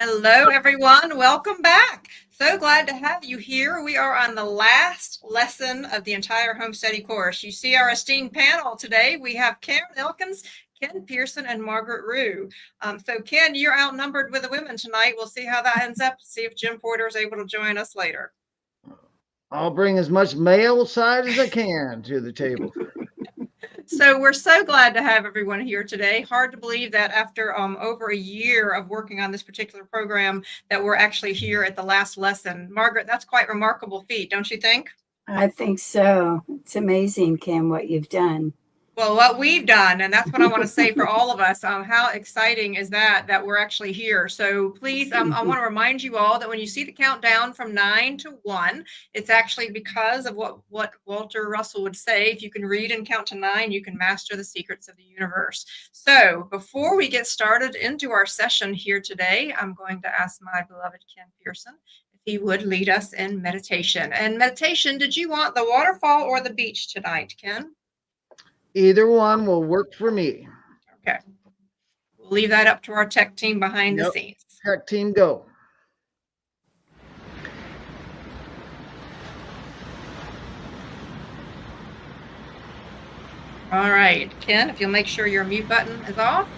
Hello, everyone. Welcome back. So glad to have you here. We are on the last lesson of the entire home study course. You see our esteemed panel today. We have Karen Elkins, Ken Pearson, and Margaret Rue. So Ken, you're outnumbered with the women tonight. We'll see how that ends up, see if Jim Porter is able to join us later. I'll bring as much male side as I can to the table. So we're so glad to have everyone here today. Hard to believe that after over a year of working on this particular program that we're actually here at the last lesson. Margaret, that's quite a remarkable feat, don't you think? I think so. It's amazing, Kim, what you've done. Well, what we've done, and that's what I want to say for all of us, how exciting is that we're actually here. So please, I want to remind you all that when you see the countdown from 9 to 1, it's actually because of what Walter Russell would say. If you can read and count to 9, you can master the secrets of the universe. So before we get started into our session here today, I'm going to ask my beloved Ken Pearson if he would lead us in meditation. And meditation, did you want the waterfall or the beach tonight, Ken? Either one will work for me. Okay. We'll leave that up to our tech team behind the scenes. Tech team, go. All right, Ken, if you'll make sure your mute button is off.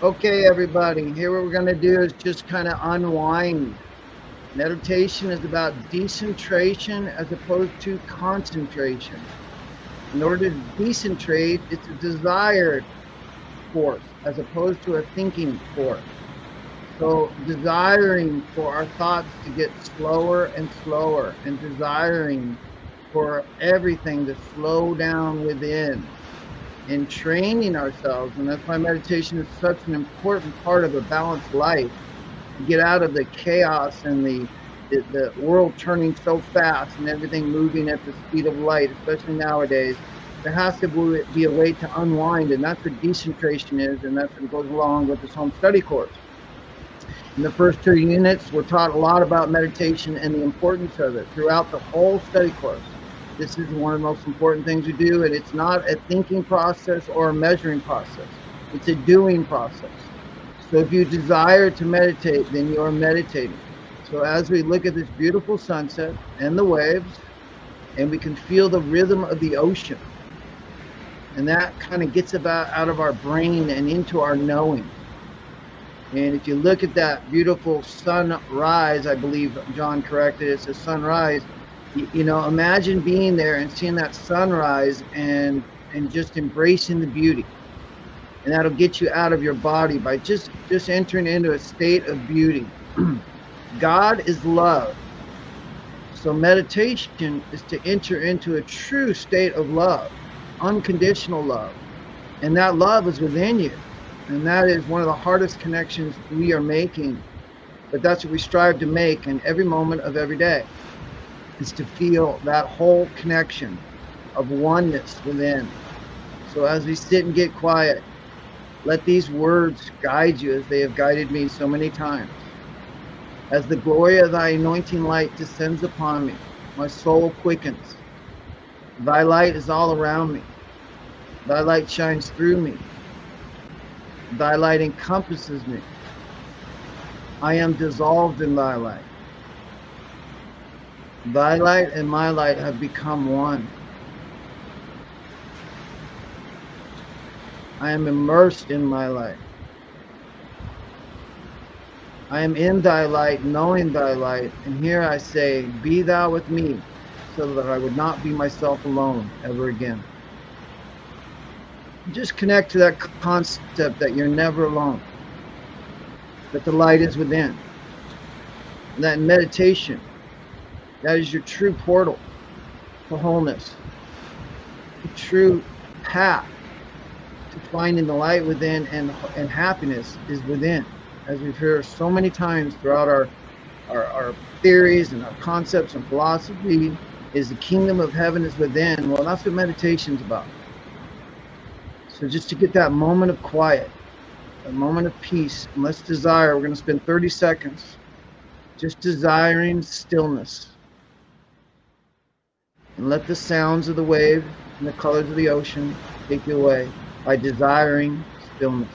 Okay, everybody, here what we're going to do is just kind of unwind. Meditation is about decentration as opposed to concentration. In order to decentrate, it's a desired force as opposed to a thinking force. So desiring for our thoughts to get slower and slower, and desiring for everything to slow down within, and training ourselves. And that's why meditation is such an important part of a balanced life. Get out of the chaos and the world turning so fast and everything moving at the speed of light, especially nowadays. There has to be a way to unwind, and that's what decentration is, and that's what goes along with this home study course. In the first 2 units, we're taught a lot about meditation and the importance of it throughout the whole study course. This is one of the most important things we do, and it's not a thinking process or a measuring process. It's a doing process. So if you desire to meditate, then you are meditating. So as we look at this beautiful sunset and the waves, and we can feel the rhythm of the ocean, and that kind of gets out of our brain and into our knowing. And if you look at that beautiful sunrise, I believe John corrected it, it's a sunrise, you know, imagine being there and seeing that sunrise and just embracing the beauty. And that'll get you out of your body by just entering into a state of beauty. God is love. So meditation is to enter into a true state of love, unconditional love. And that love is within you. And that is one of the hardest connections we are making. But that's what we strive to make in every moment of every day, is to feel that whole connection of oneness within. So as we sit and get quiet, let these words guide you as they have guided me so many times. As the glory of thy anointing light descends upon me, my soul quickens. Thy light is all around me. Thy light shines through me. Thy light encompasses me. I am dissolved in thy light. Thy light and my light have become one. I am immersed in my light. I am in thy light, knowing thy light, and here I say, be thou with me, so that I would not be myself alone ever again. Just connect to that concept that you're never alone, that the light is within. And that meditation, that is your true portal to wholeness, the true path to finding the light within, and happiness is within. As we've heard so many times throughout our theories and our concepts and philosophy, is the kingdom of heaven is within. Well, that's what meditation's about. So just to get that moment of quiet, a moment of peace, and let's desire, we're going to spend 30 seconds just desiring stillness. And let the sounds of the wave and the colors of the ocean take you away by desiring stillness.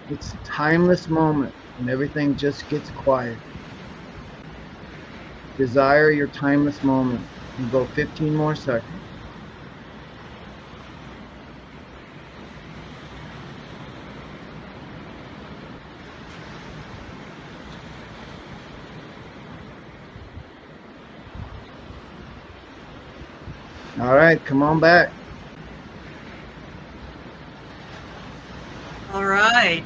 It's a timeless moment when everything just gets quiet. Desire your timeless moment. And go 15 more seconds. All right, come on back. All right.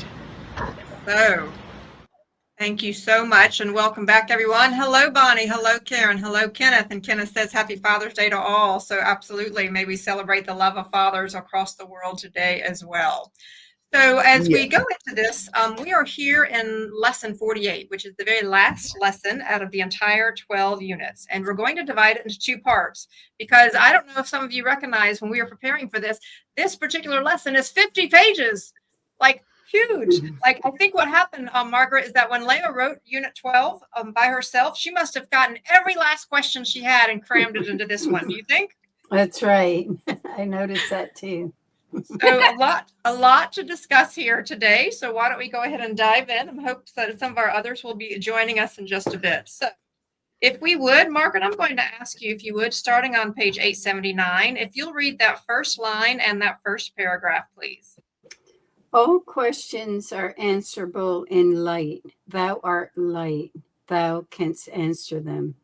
So, thank you so much and welcome back, everyone. Hello, Bonnie. Hello, Karen. Hello, Kenneth. And Kenneth says Happy Father's Day to all. So absolutely, may we celebrate the love of fathers across the world today as well. So as we go into this, we are here in lesson 48, which is the very last lesson out of the entire 12 units. And we're going to divide it into two parts because I don't know if some of you recognize when we were preparing for this, this particular lesson is 50 pages, like huge. Like I think what happened, Margaret, is that when Leah wrote unit 12 by herself, she must have gotten every last question she had and crammed it into this one. Do you think? That's right. I noticed that too. So a lot to discuss here today. So why don't we go ahead and dive in? I hope that some of our others will be joining us in just a bit. So if we would, Margaret, I'm going to ask you if you would, starting on page 879, if you'll read that first line and that first paragraph, please. All questions are answerable in light. Thou art light. Thou canst answer them.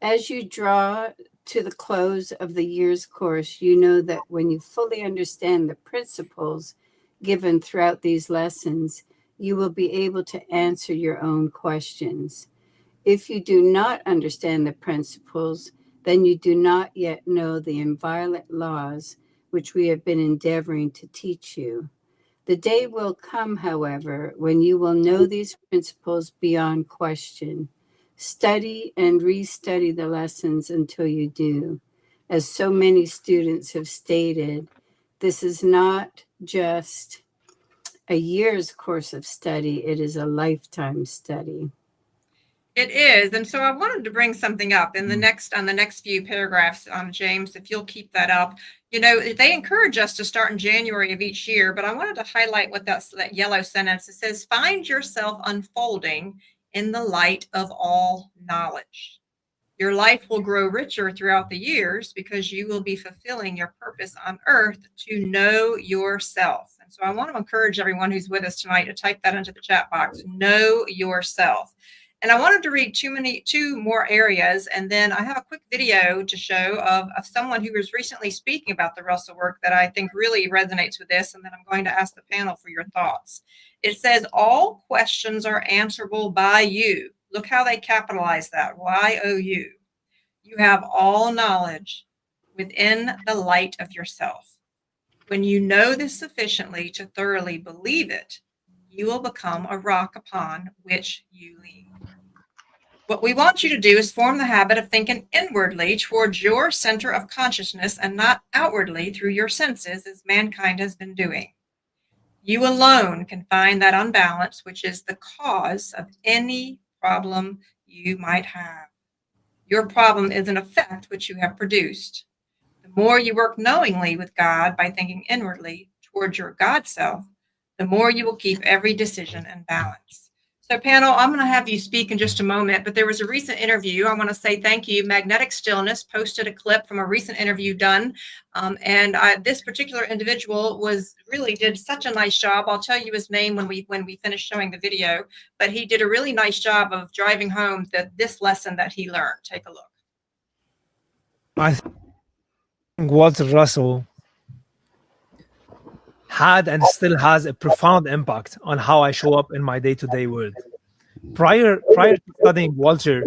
As you draw to the close of the year's course, you know that when you fully understand the principles given throughout these lessons, you will be able to answer your own questions. If you do not understand the principles, then you do not yet know the inviolate laws which we have been endeavoring to teach you. The day will come, however, when you will know these principles beyond question. Study and restudy the lessons until you do. As so many students have stated, this is not just a year's course of study, it is a lifetime study. It is. And so I wanted to bring something up in the next few paragraphs, James, if you'll keep that up. You know, they encourage us to start in January of each year, but I wanted to highlight what that yellow sentence. It says, find yourself unfolding in the light of all knowledge. Your life will grow richer throughout the years because you will be fulfilling your purpose on earth to know yourself. And so I want to encourage everyone who's with us tonight to type that into the chat box, know yourself. And I wanted to read two more areas, and then I have a quick video to show of someone who was recently speaking about the Russell work that I think really resonates with this, and then I'm going to ask the panel for your thoughts. It says, all questions are answerable by you. Look how they capitalize that, Y-O-U. You have all knowledge within the light of yourself. When you know this sufficiently to thoroughly believe it, you will become a rock upon which you lean. What we want you to do is form the habit of thinking inwardly towards your center of consciousness and not outwardly through your senses as mankind has been doing. You alone can find that unbalance, which is the cause of any problem you might have. Your problem is an effect which you have produced. The more you work knowingly with God by thinking inwardly towards your God self, the more you will keep every decision in balance. So panel, I'm going to have you speak in just a moment, but there was a recent interview. I want to say thank you. Magnetic Stillness posted a clip from a recent interview done. This particular individual did such a nice job. I'll tell you his name when we finish showing the video, but he did a really nice job of driving home this lesson that he learned. Take a look. I think Walter Russell had and still has a profound impact on how I show up in my day-to-day world. Prior to studying Walter,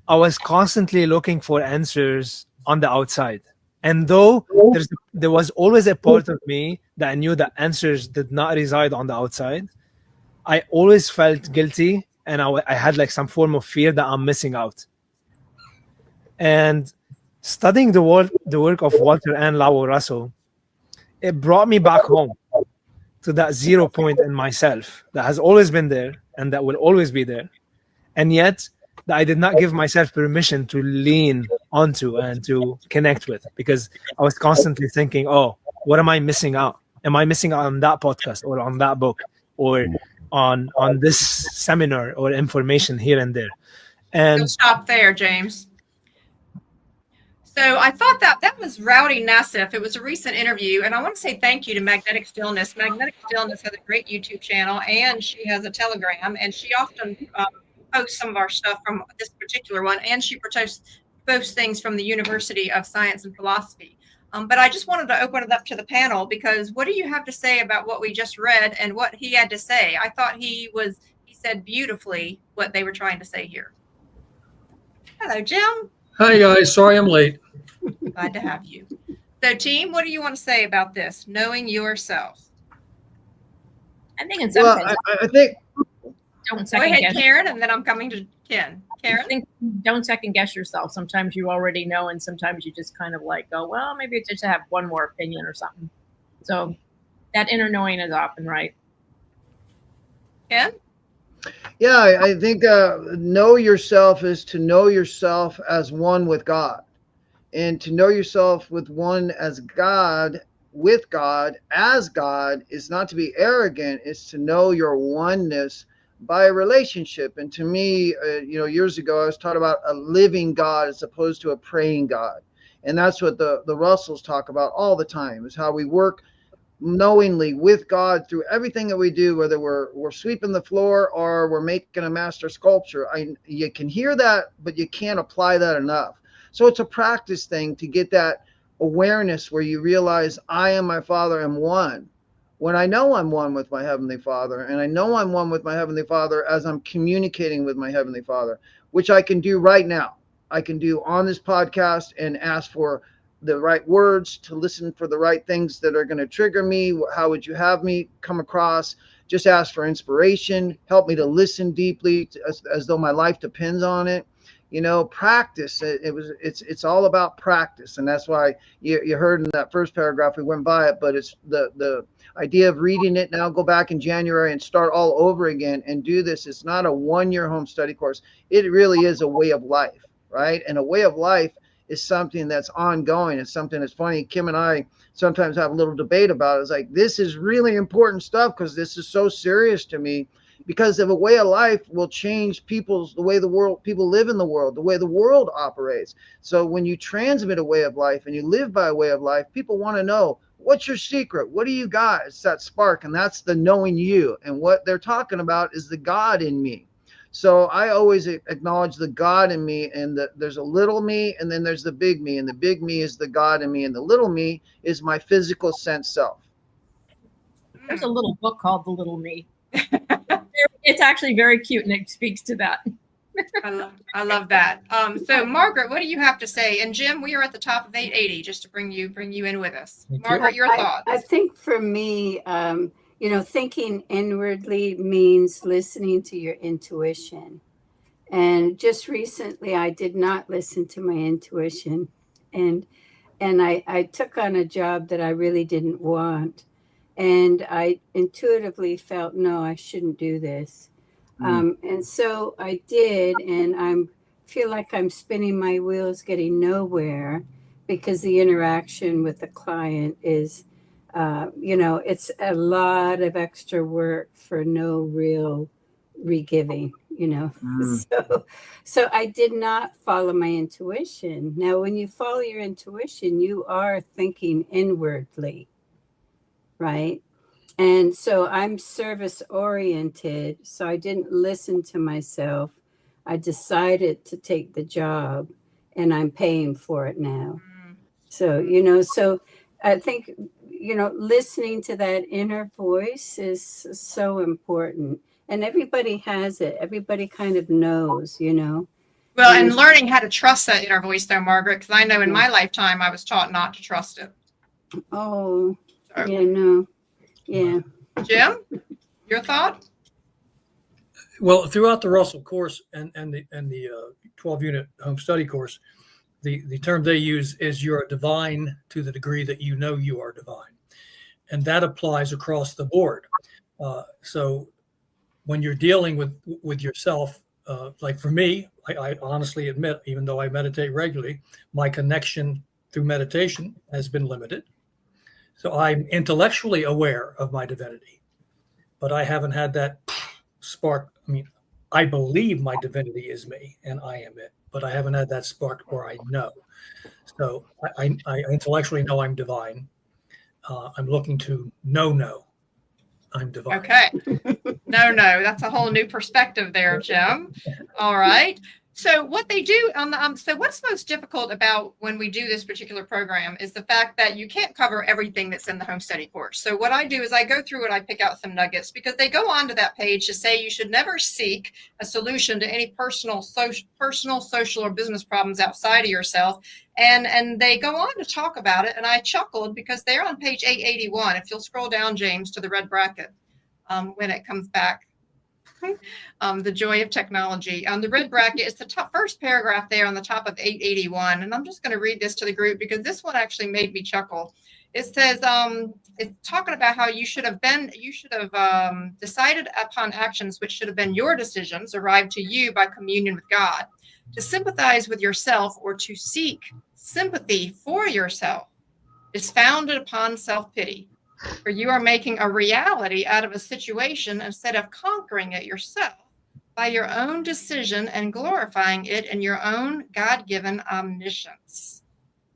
I was constantly looking for answers on the outside. And though there was always a part of me that I knew that answers did not reside on the outside, I always felt guilty, and I had like some form of fear that I'm missing out. And studying the work of Walter and Lau Russell, it brought me back home to that 0 point in myself that has always been there and that will always be there. And yet that I did not give myself permission to lean onto and to connect with, because I was constantly thinking, oh, what am I missing out? Am I missing out on that podcast or on that book or on this seminar or information here and there? And You'll stop there, James. So I thought that was Rowdy Nassif. It was a recent interview, and I want to say thank you to Magnetic Stillness. Magnetic Stillness has a great YouTube channel, and she has a Telegram, and she often posts some of our stuff from this particular one, and she posts things from the University of Science and Philosophy. But I just wanted to open it up to the panel, because what do you have to say about what we just read and what he had to say? I thought he said beautifully what they were trying to say here. Hello, Jim. Hi, guys. Sorry I'm late. Glad to have you. So, team, what do you want to say about this? Knowing yourself. I think in some Well, sense, I think don't Go second ahead, guess. Karen, and then I'm coming to Ken. I Karen? think don't second guess yourself. Sometimes you already know, and sometimes you just kind of like go, well, maybe it's just to have one more opinion or something. So that inner knowing is often right. Ken? Yeah, I think know yourself is to know yourself as one with God. And to know yourself with one as God, with God, as God, is not to be arrogant, it's to know your oneness by a relationship. And to me, years ago, I was taught about a living God as opposed to a praying God. And that's what the Russells talk about all the time, is how we work knowingly with God through everything that we do, whether we're sweeping the floor or we're making a master sculpture. You can hear that, but you can't apply that enough. So it's a practice thing to get that awareness where you realize I and my Father am one. When I know I'm one with my Heavenly Father, and I know I'm one with my Heavenly Father as I'm communicating with my Heavenly Father, which I can do right now. I can do on this podcast and ask for the right words, to listen for the right things that are going to trigger me. How would you have me come across? Just ask for inspiration. Help me to listen deeply as though my life depends on it. Practice. It's all about practice. And that's why you heard in that first paragraph, we went by it, but it's the idea of reading it now, go back in January and start all over again and do this. It's not a 1-year home study course. It really is a way of life, right? And a way of life is something that's ongoing. It's something that's funny. Kim and I sometimes have a little debate about it. It's like, this is really important stuff because this is so serious to me, because of a way of life will change the way people live in the world, the way the world operates. So when you transmit a way of life and you live by a way of life, people want to know, what's your secret? What do you got? It's that spark, and that's the knowing you. And what they're talking about is the God in me. So I always acknowledge the God in me, and there's a little me, and then there's the big me, and the big me is the God in me, and the little me is my physical sense self. There's a little book called The Little Me. It's actually very cute, and it speaks to that. I love that. So Margaret, what do you have to say? And Jim, we are at the top of 880, just to bring you in with us. Thank you. Margaret, your thoughts. I think for me, thinking inwardly means listening to your intuition. And just recently, I did not listen to my intuition, and I took on a job that I really didn't want, and I intuitively felt, no, I shouldn't do this. And so I did, and I feel like I'm spinning my wheels, getting nowhere, because the interaction with the client is, it's a lot of extra work for no real regiving, So I did not follow my intuition. Now, when you follow your intuition, you are thinking inwardly, right? And so I'm service oriented. So I didn't listen to myself. I decided to take the job, and I'm paying for it now. So, so I think, listening to that inner voice is so important. And everybody has it. Everybody kind of knows, Well, and learning how to trust that inner voice, though, Margaret, because I know in my lifetime I was taught not to trust it. Oh, So, yeah, no. Yeah. Jim, your thought? Well, throughout the Russell course and the 12-unit home study course, the term they use is you're divine to the degree that you know you are divine, and that applies across the board. So when you're dealing with yourself, like for me, I honestly admit, even though I meditate regularly, my connection through meditation has been limited. So I'm intellectually aware of my divinity, but I haven't had that spark. I mean, I believe my divinity is me and I am it, but I haven't had that spark where I know. So I intellectually know I'm divine. I'm looking to know I'm divine. Okay. No, that's a whole new perspective there, Jim. All right. So what they do on the so what's most difficult about when we do this particular program is the fact that you can't cover everything that's in the home study course. So what I do is I go through and I pick out some nuggets, because they go on to that page to say you should never seek a solution to any personal, social, or business problems outside of yourself. And they go on to talk about it. And I chuckled because they're on page 881. If you'll scroll down, James, to the red bracket when it comes back. The joy of technology. The red bracket is the first paragraph there on the top of 881. And I'm just going to read this to the group because this one actually made me chuckle. It says, it's talking about how you should have decided upon actions which should have been your decisions arrived to you by communion with God. To sympathize with yourself or to seek sympathy for yourself is founded upon self-pity. For you are making a reality out of a situation instead of conquering it yourself by your own decision and glorifying it in your own God-given omniscience.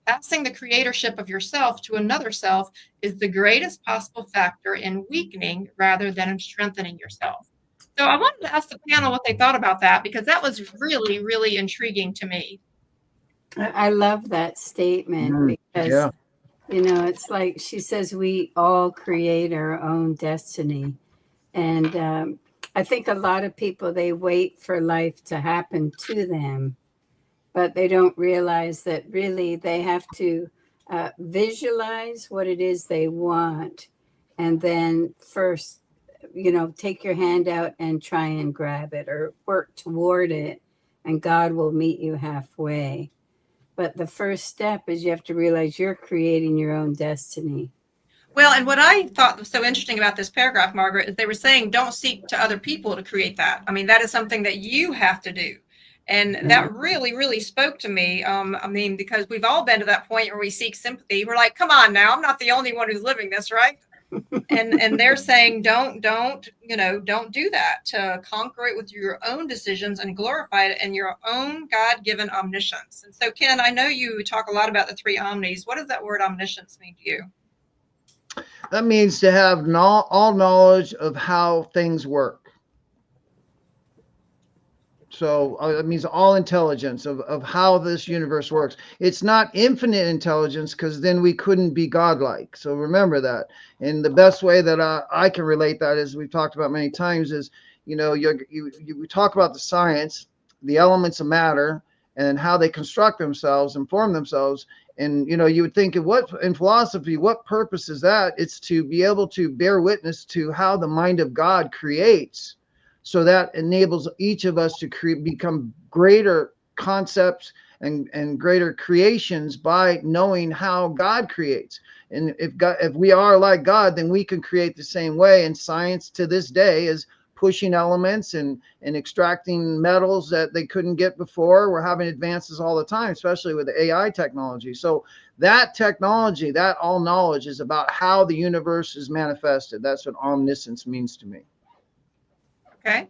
Passing the creatorship of yourself to another self is the greatest possible factor in weakening rather than in strengthening yourself. So I wanted to ask the panel what they thought about that, because that was really, really intriguing to me. I love that statement because, you know, it's like she says we all create our own destiny. And I think a lot of people, they wait for life to happen to them, but they don't realize that really they have to visualize what it is they want. And then first, you know, take your hand out and try and grab it or work toward it, and God will meet you halfway. But the first step is you have to realize you're creating your own destiny. Well, and what I thought was so interesting about this paragraph, Margaret, is they were saying don't seek to other people to create that. I mean, that is something that you have to do. And that really, really spoke to me. I mean, because we've all been to that point where we seek sympathy. We're like, come on now, I'm not the only one who's living this, right? and they're saying don't do that, to conquer it with your own decisions and glorify it in your own God-given omniscience. And so, Ken, I know you talk a lot about the three omnis. What does that word omniscience mean to you? That means to have all knowledge of how things work. So it means all intelligence of how this universe works. It's not infinite intelligence, because then we couldn't be godlike. So remember that. And the best way that I can relate that, is we've talked about many times, is, you know, we talk about the science, the elements of matter, and how they construct themselves and form themselves. And, you know, you would think in philosophy, what purpose is that? It's to be able to bear witness to how the mind of God creates. So that enables each of us to become greater concepts and greater creations by knowing how God creates. And if we are like God, then we can create the same way. And science to this day is pushing elements and extracting metals that they couldn't get before. We're having advances all the time, especially with the AI technology. So that technology, that all knowledge, is about how the universe is manifested. That's what omniscience means to me. Okay.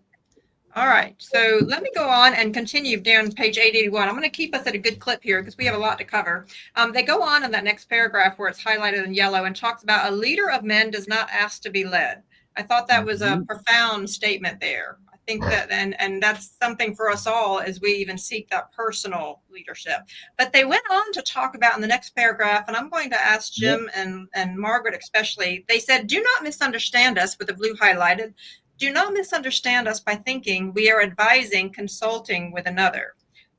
All right. So let me go on and continue down page 881. I'm going to keep us at a good clip here because we have a lot to cover. They go on in that next paragraph where it's highlighted in yellow and talks about a leader of men does not ask to be led. I thought that was a profound statement there. I think that, and that's something for us all as we even seek that personal leadership. But they went on to talk about in the next paragraph, and I'm going to ask Jim and Margaret especially, they said, do not misunderstand us, with the blue highlighted. Do not misunderstand us by thinking we are advising consulting with another.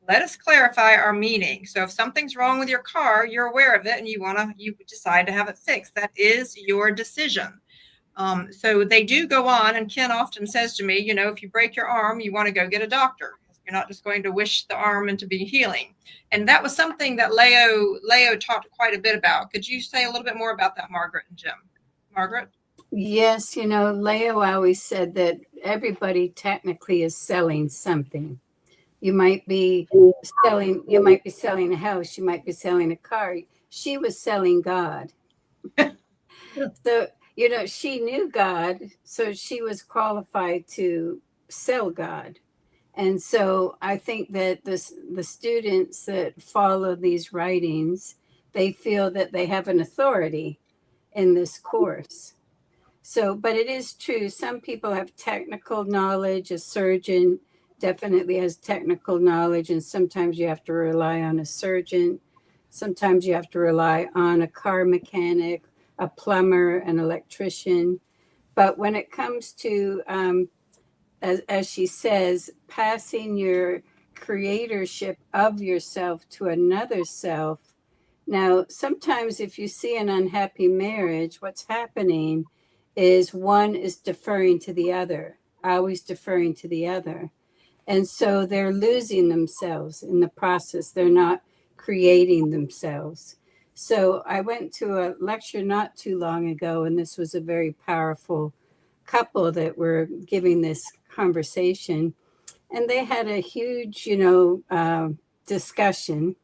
let us clarify our meaning. So if something's wrong with your car, you're aware of it and you decide to have it fixed. That is your decision. So they do go on, and Ken often says to me, if you break your arm, you want to go get a doctor. You're not just going to wish the arm into being healing. And that was something that Leo talked quite a bit about. Could you say a little bit more about that, Margaret and Jim? Margaret? Yes, Leo always said that everybody technically is selling something. You might be selling a house, you might be selling a car. She was selling God. So, she knew God, so she was qualified to sell God. And so I think that the students that follow these writings, they feel that they have an authority in this course. So, but it is true. Some people have technical knowledge. A surgeon definitely has technical knowledge, and sometimes you have to rely on a surgeon. Sometimes you have to rely on a car mechanic, a plumber, an electrician. But when it comes to, as she says, passing your creatorship of yourself to another self. Now, sometimes if you see an unhappy marriage, what's happening is one is deferring to the other, always deferring to the other. And so they're losing themselves in the process. They're not creating themselves. So I went to a lecture not too long ago, and this was a very powerful couple that were giving this conversation. And they had a huge, discussion.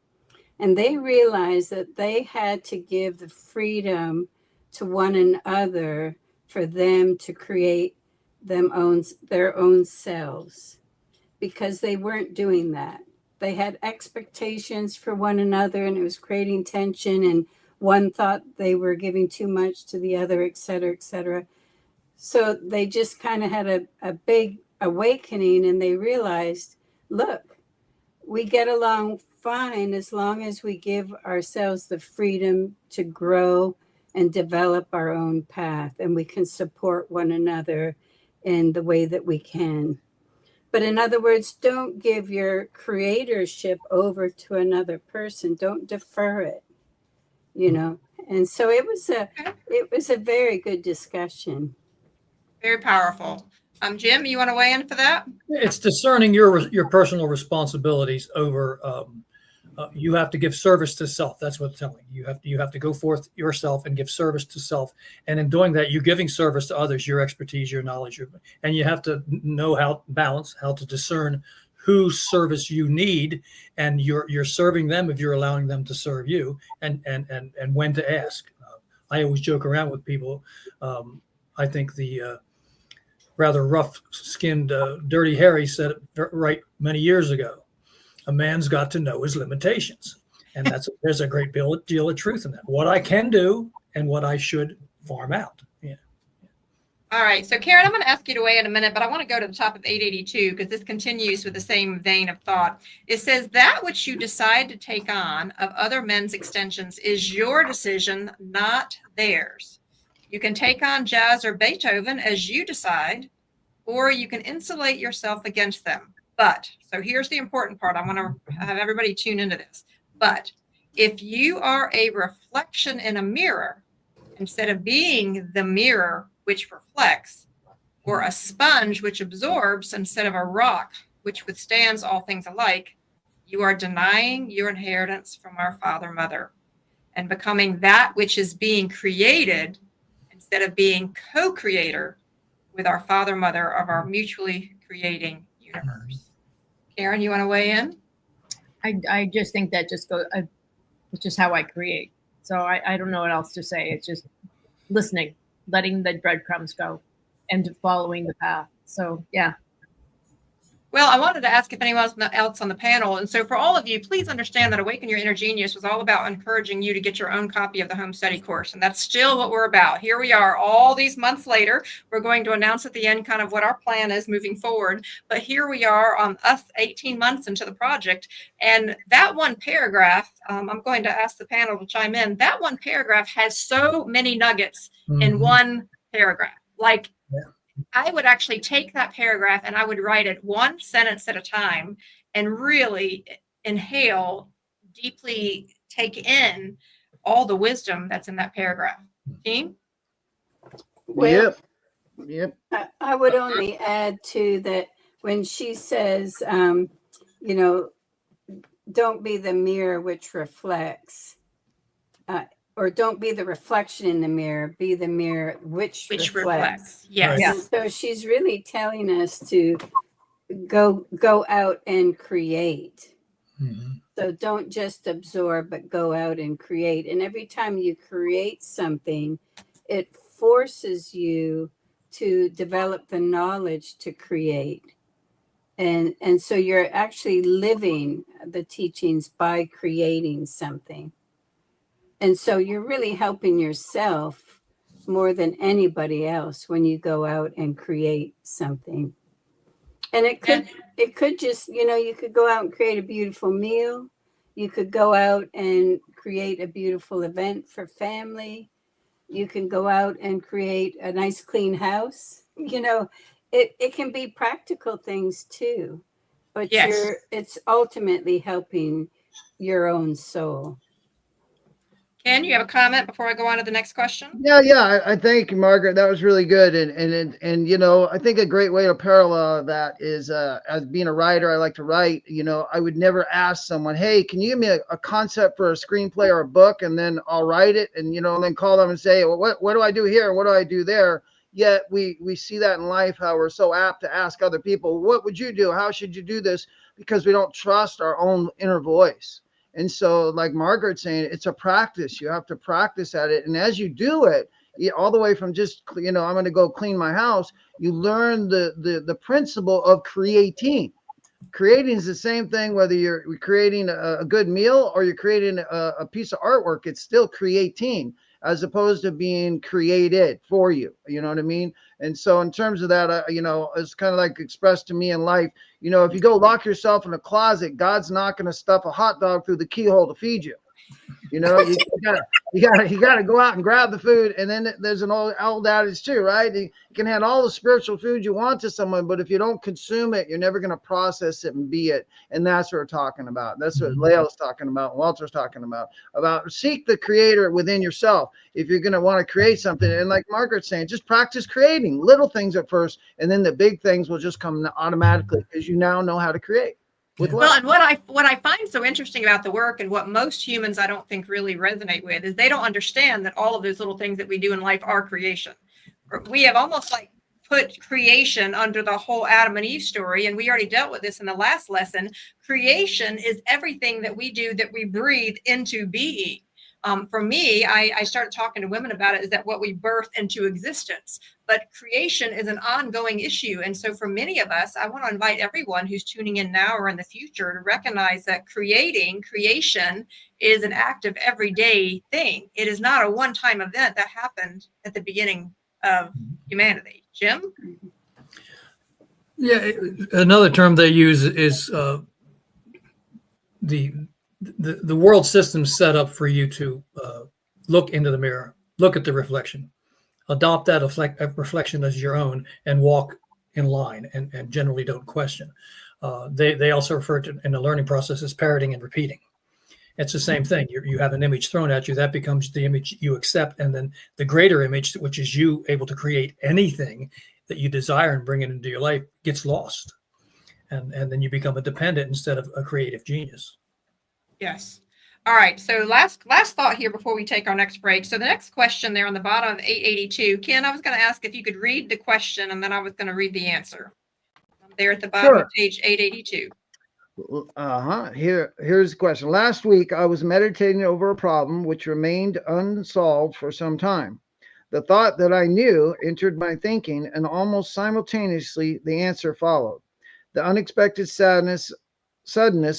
And they realized that they had to give the freedom to one another for them to create their own selves, because they weren't doing that. They had expectations for one another, and it was creating tension, and one thought they were giving too much to the other, et cetera, et cetera. So they just kind of had a big awakening, and they realized, look, we get along fine as long as we give ourselves the freedom to grow and develop our own path, and we can support one another in the way that we can. But in other words, don't give your creatorship over to another person. Don't defer it, And so it was a very good discussion. Very powerful. Jim, you want to weigh in for that? It's discerning your personal responsibilities over. You have to give service to self. That's what it's telling you. You have to go forth yourself and give service to self. And in doing that, you're giving service to others, your expertise, your knowledge, and you have to know how to discern whose service you need, and you're serving them if you're allowing them to serve you, and when to ask. I always joke around with people. I think the rather rough-skinned Dirty Harry said it right many years ago. A man's got to know his limitations. And there's a great deal of truth in that. What I can do and what I should farm out. Yeah. All right. So Karen, I'm going to ask you to weigh in a minute, but I want to go to the top of 882 because this continues with the same vein of thought. It says that which you decide to take on of other men's extensions is your decision, not theirs. You can take on jazz or Beethoven as you decide, or you can insulate yourself against them. But, so here's the important part. I want to have everybody tune into this. But if you are a reflection in a mirror, instead of being the mirror which reflects, or a sponge which absorbs instead of a rock which withstands all things alike, you are denying your inheritance from our Father, Mother, and becoming that which is being created instead of being co-creator with our Father, Mother of our mutually creating universe. Karen, you want to weigh in? I just think that it's just how I create. So I don't know what else to say. It's just listening, letting the breadcrumbs go, and following the path. So, yeah. Well, I wanted to ask if anyone else on the panel. And so for all of you, please understand that Awaken Your Inner Genius was all about encouraging you to get your own copy of the home study course. And that's still what we're about. Here we are all these months later. We're going to announce at the end kind of what our plan is moving forward. But here we are on us 18 months into the project. And that one paragraph, I'm going to ask the panel to chime in. That one paragraph has so many nuggets in one paragraph. Like, I would actually take that paragraph and I would write it one sentence at a time and really inhale, deeply take in all the wisdom that's in that paragraph. Team? Well, Yep. I would only add to that when she says, you know, don't be the mirror which reflects, or don't be the reflection in the mirror, be the mirror which reflects. Yes. Yeah. And so she's really telling us to go out and create. Mhm. So don't just absorb, but go out and create. And every time you create something, it forces you to develop the knowledge to create. And so you're actually living the teachings by creating something. And so you're really helping yourself more than anybody else when you go out and create something. And it could just, you could go out and create a beautiful meal. You could go out and create a beautiful event for family. You can go out and create a nice clean house. It can be practical things too, but Yes. it's ultimately helping your own soul. Ken, you have a comment before I go on to the next question? Yeah. I thank you, Margaret. That was really good. And I think a great way to parallel that is, as being a writer, I like to write. I would never ask someone, hey, can you give me a concept for a screenplay or a book, and then I'll write it, and then call them and say, well, what do I do here? What do I do there? Yet we see that in life, how we're so apt to ask other people, what would you do? How should you do this? Because we don't trust our own inner voice. And so, like Margaret's saying, it's a practice. You have to practice at it. And as you do it, all the way from just, I'm going to go clean my house, you learn the principle of creating. Creating is the same thing, whether you're creating a good meal or you're creating a piece of artwork, it's still creating, as opposed to being created for you. You know what I mean? And so in terms of that, it's kind of like expressed to me in life. If you go lock yourself in a closet, God's not going to stuff a hot dog through the keyhole to feed you. You gotta go out and grab the food. And then there's an old adage too, right? You can hand all the spiritual food you want to someone, but if you don't consume it, you're never going to process it and be it. And that's what we're talking about. That's what Leo's talking about. Walter's talking about seek the creator within yourself. If you're going to want to create something, and like Margaret's saying, just practice creating little things at first, and then the big things will just come automatically because you now know how to create. Well, and what I find so interesting about the work, and what most humans I don't think really resonate with, is they don't understand that all of those little things that we do in life are creation. We have almost like put creation under the whole Adam and Eve story, and we already dealt with this in the last lesson. Creation is everything that we do, that we breathe into being. For me, I started talking to women about it, is that what we birth into existence. But creation is an ongoing issue. And so for many of us, I want to invite everyone who's tuning in now or in the future to recognize that creation is an active everyday thing. It is not a one-time event that happened at the beginning of humanity. Jim? Yeah, another term they use is the world system set up for you to look into the mirror, look at the reflection, adopt that reflection as your own, and walk in line, and generally don't question. They also refer to in the learning process as parroting and repeating. It's the same thing. You have an image thrown at you, that becomes the image you accept, and then the greater image, which is you able to create anything that you desire and bring it into your life, gets lost, and then you become a dependent instead of a creative genius. Yes. All right. So last thought here before we take our next break. So the next question there on the bottom of 882, Ken, I was going to ask if you could read the question, and then I was going to read the answer. There at the bottom of page 882. Here's the question. Last week, I was meditating over a problem which remained unsolved for some time. The thought that I knew entered my thinking, and almost simultaneously, the answer followed. The unexpected suddenness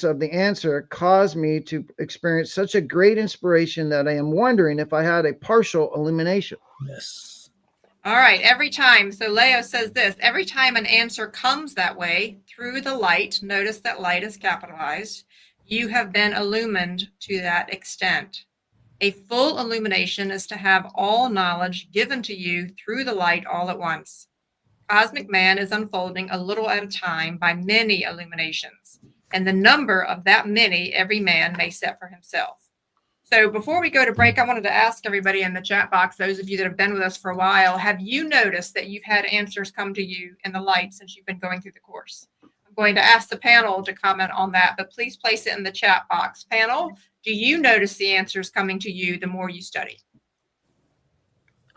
of the answer caused me to experience such a great inspiration that I am wondering if I had a partial illumination. Yes. All right. Every time. So Leo says this, every time an answer comes that way through the light, notice that light is capitalized, you have been illumined to that extent. A full illumination is to have all knowledge given to you through the light all at once. Cosmic man is unfolding a little at a time by many illuminations. and the number of that many every man may set for himself. So before we go to break, I wanted to ask everybody in the chat box, those of you that have been with us for a while, have you noticed that you've had answers come to you in the light since you've been going through the course? I'm going to ask the panel to comment on that, but please place it in the chat box. Panel, do you notice the answers coming to you the more you study?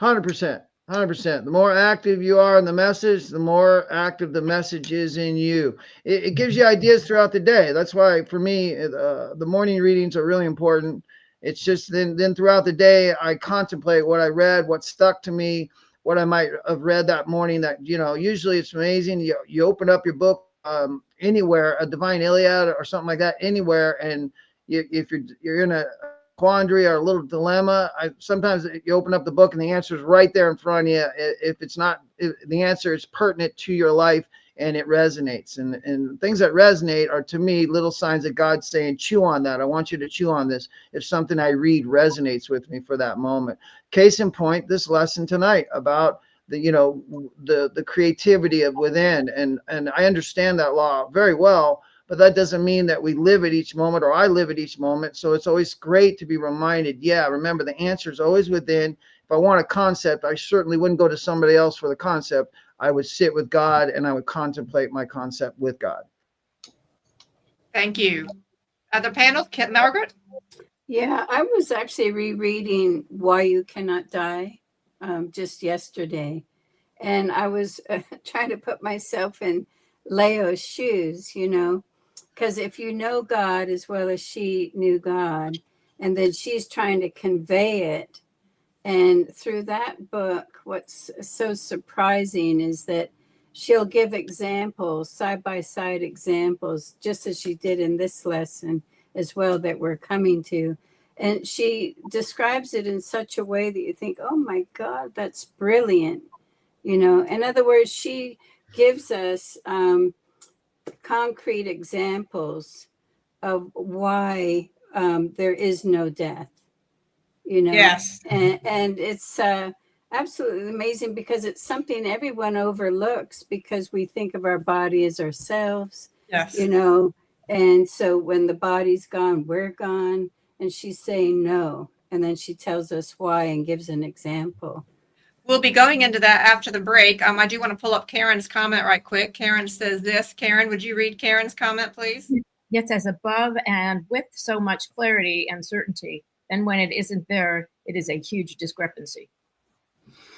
100%. 100%. The more active you are in the message, the more active the message is in you. It gives you ideas throughout the day. That's why, for me, the morning readings are really important. It's just then throughout the day, I contemplate what I read, what stuck to me, what I might have read that morning. That, usually it's amazing. You open up your book anywhere, a Divine Iliad or something like that, anywhere, and if you're in a quandary or a little dilemma, sometimes you open up the book and the answer is right there in front of you. If the answer is pertinent to your life and it resonates, and things that resonate are, to me, little signs that God's saying, chew on that. I want you to chew on this. If something I read resonates with me for that moment. Case in point, this lesson tonight about the creativity of within, and I understand that law very well. But that doesn't mean that we live at each moment, or I live at each moment. So it's always great to be reminded, remember, the answer is always within. If I want a concept, I certainly wouldn't go to somebody else for the concept. I would sit with God and I would contemplate my concept with God. Thank you. Other panels, Margaret? Yeah, I was actually rereading Why You Cannot Die just yesterday. And I was trying to put myself in Leo's shoes, because if you know God as well as she knew God, and then she's trying to convey it. And through that book, what's so surprising is that she'll give examples, side-by-side examples, just as she did in this lesson as well that we're coming to. And she describes it in such a way that you think, oh my God, that's brilliant. In other words, she gives us concrete examples of why there is no death. Yes. And it's absolutely amazing, because it's something everyone overlooks, because we think of our body as ourselves. Yes. And so when the body's gone, we're gone. And she's saying no. And then she tells us why and gives an example. We'll be going into that after the break. I do want to pull up Karen's comment right quick. Karen says this. Karen, would you read Karen's comment, please? Yes, as above and with so much clarity and certainty. And when it isn't there, it is a huge discrepancy.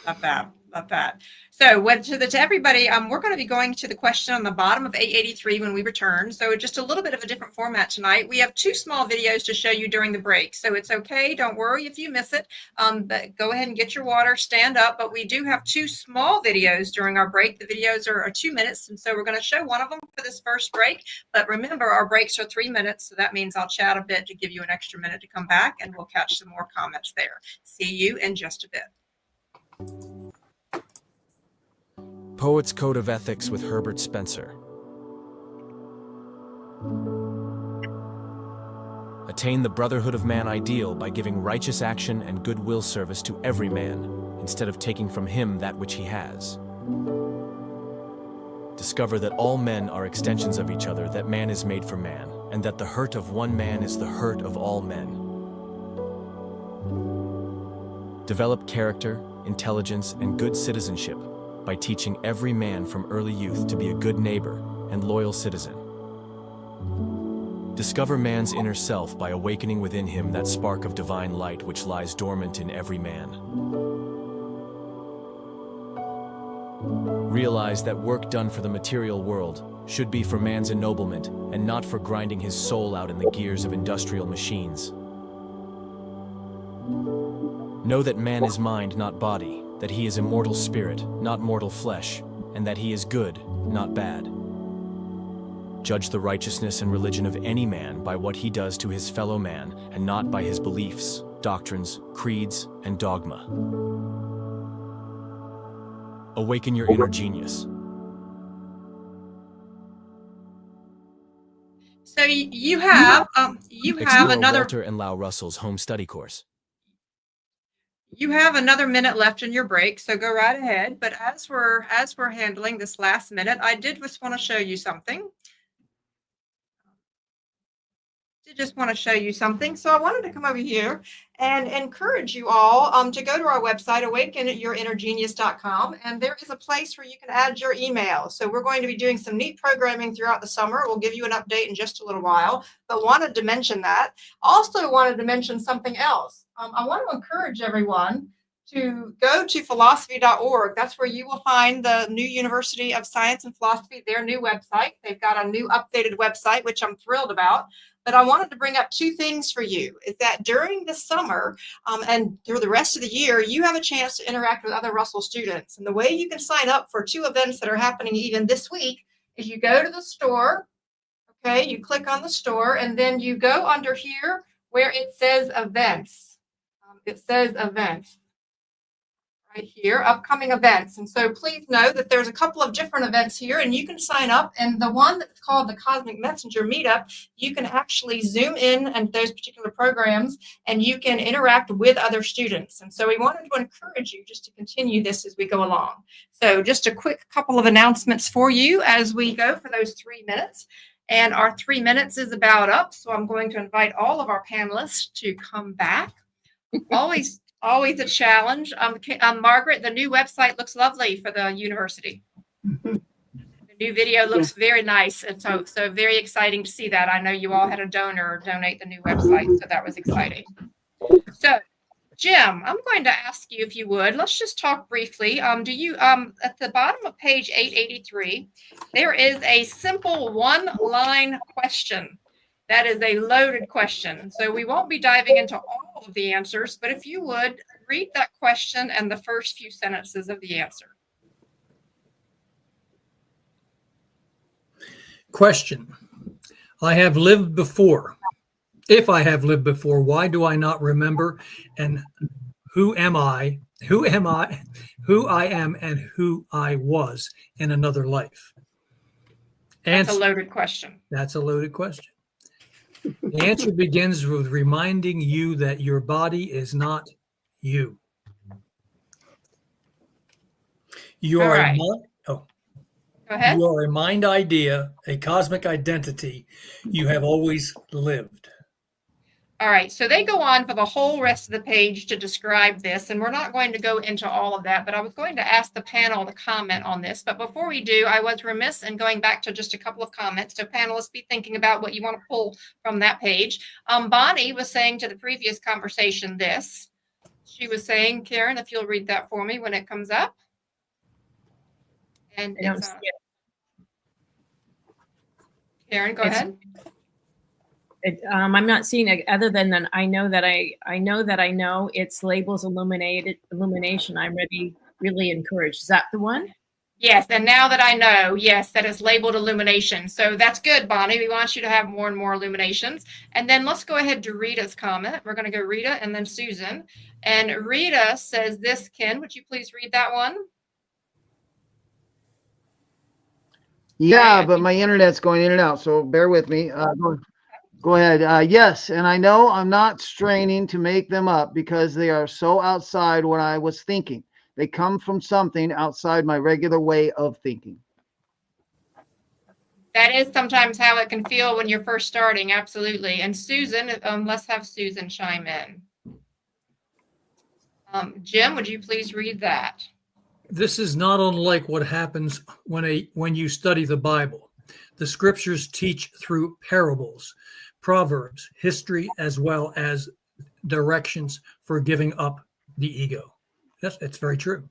Love that. Love that. So to everybody, we're going to be going to the question on the bottom of 883 when we return. So just a little bit of a different format tonight. We have 2 small videos to show you during the break. So it's okay. Don't worry if you miss it. But go ahead and get your water, stand up. But we do have 2 small videos during our break. The videos are 2 minutes. And so we're going to show one of them for this first break. But remember, our breaks are 3 minutes. So that means I'll chat a bit to give you an extra minute to come back, and we'll catch some more comments there. See you in just a bit. Poet's Code of Ethics with Herbert Spencer. Attain the brotherhood of man ideal by giving righteous action and goodwill service to every man, instead of taking from him that which he has. Discover that all men are extensions of each other, that man is made for man, and that the hurt of one man is the hurt of all men. Develop character, intelligence, and good citizenship by teaching every man from early youth to be a good neighbor and loyal citizen. Discover man's inner self by awakening within him that spark of divine light which lies dormant in every man. Realize that work done for the material world should be for man's ennoblement and not for grinding his soul out in the gears of industrial machines. Know that man is mind, not body, that he is immortal spirit, not mortal flesh, and that he is good, not bad. Judge the righteousness and religion of any man by what he does to his fellow man, and not by his beliefs, doctrines, creeds, and dogma. Awaken your inner genius. So you have another Walter and Lau Russell's home study course. You have another minute left in your break, so go right ahead. But as we're handling this last minute, I did just want to show you something. did just want to show you something. So I wanted to come over here and encourage you all to go to our website, awakenyourinnergenius.com, and there is a place where you can add your email. So we're going to be doing some neat programming throughout the summer. We'll give you an update in just a little while, but wanted to mention that. Also wanted to mention something else. I want to encourage everyone to go to philosophy.org. That's where you will find the new University of Science and Philosophy, their new website. They've got a new updated website, which I'm thrilled about. But I wanted to bring up two things for you, is that during the summer and through the rest of the year, you have a chance to interact with other Russell students. And the way you can sign up for two events that are happening even this week is you go to the store, okay, you click on the store, and then you go under here where it says events. It says events. Right here, upcoming events. And so please know that there's a couple of different events here and you can sign up. And the one that's called the Cosmic Messenger Meetup, you can actually zoom in and those particular programs and you can interact with other students. And so we wanted to encourage you just to continue this as we go along. So just a quick couple of announcements for you as we go for those 3 minutes. And our 3 minutes is about up. So I'm going to invite all of our panelists to come back. Always a challenge. Margaret, the new website looks lovely for the university. The new video looks very nice. And so very exciting to see that. I know you all had a donor donate the new website, so that was exciting. So, Jim, I'm going to ask you if you would, let's just talk briefly. Do you, at the bottom of page 883, there is a simple one-line question. That is a loaded question. So we won't be diving into all of the answers, but if you would read that question and the first few sentences of the answer. Question. I have lived before. If I have lived before, why do I not remember? And who am I? Who am I? Who I am and who I was in another life? That's a loaded question. That's a loaded question. The answer begins with reminding you that your body is not you. You are right. Go ahead. You are a mind idea, a cosmic identity. You have always lived. All right, so they go on for the whole rest of the page to describe this, and we're not going to go into all of that, but I was going to ask the panel to comment on this. But before we do, I was remiss in going back to just a couple of comments. So panelists, be thinking about what you want to pull from that page. Bonnie was saying to the previous conversation this. She was saying, Karen, if you'll read that for me when it comes up. And I don't see it. Karen, go ahead. I'm not seeing it other than that. I know that I know it's labels illumination. I'm really encouraged. Is that the one? Yes. And now that I know, yes, that is labeled illumination. So that's good, Bonnie. We want you to have more and more illuminations. And then let's go ahead to Rita's comment. We're going to go Rita and then Susan. And Rita says this, Ken, would you please read that one? Yeah, but my internet's going in and out, so bear with me. Go ahead. Yes, and I know I'm not straining to make them up because they are so outside what I was thinking. They come from something outside my regular way of thinking. That is sometimes how it can feel when you're first starting. Absolutely. And Susan, let's have Susan chime in. Jim, would you please read that? This is not unlike what happens when you study the Bible. The scriptures teach through parables, proverbs, history, as well as directions for giving up the ego. Yes, it's very true.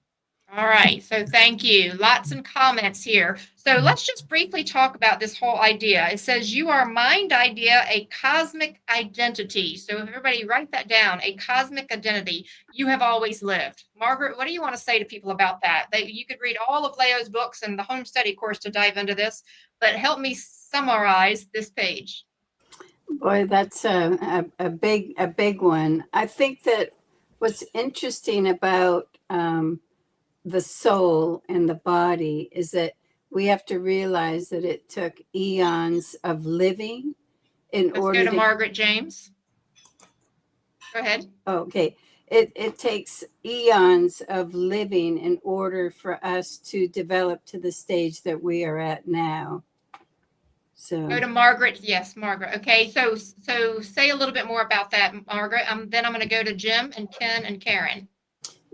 All right. So thank you. Lots of comments here. So let's just briefly talk about this whole idea. It says you are mind idea, a cosmic identity. So if everybody write that down, a cosmic identity. You have always lived. Margaret, what do you want to say to people about that? You could read all of Leo's books and the home study course to dive into this, but help me summarize this page. Boy, that's a big one. I think that what's interesting about the soul and the body is that we have to realize that it took eons of living in order to Margaret James. Go ahead. Okay. It takes eons of living in order for us to develop to the stage that we are at now. So Go to Margaret. Yes, Margaret. Okay, so say a little bit more about that, Margaret. Then I'm going to go to Jim and Ken and Karen.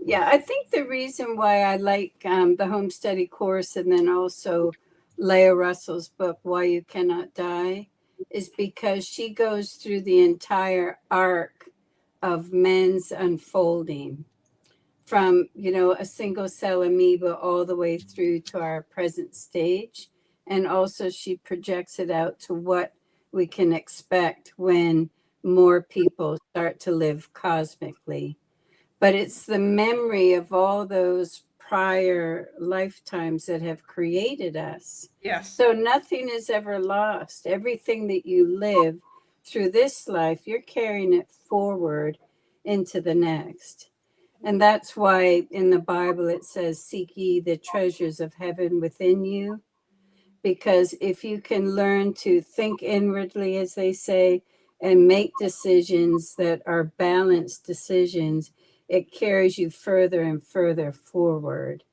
yeah, I think the reason why I like the home study course and then also Leah Russell's book, Why You Cannot Die, is because she goes through the entire arc of men's unfolding from, a single cell amoeba all the way through to our present stage. And also she projects it out to what we can expect when more people start to live cosmically. But it's the memory of all those prior lifetimes that have created us. Yes. So nothing is ever lost. Everything that you live through this life, you're carrying it forward into the next. And that's why in the Bible it says, seek ye the treasures of heaven within you. Because if you can learn to think inwardly, as they say, and make decisions that are balanced decisions, it carries you further and further forward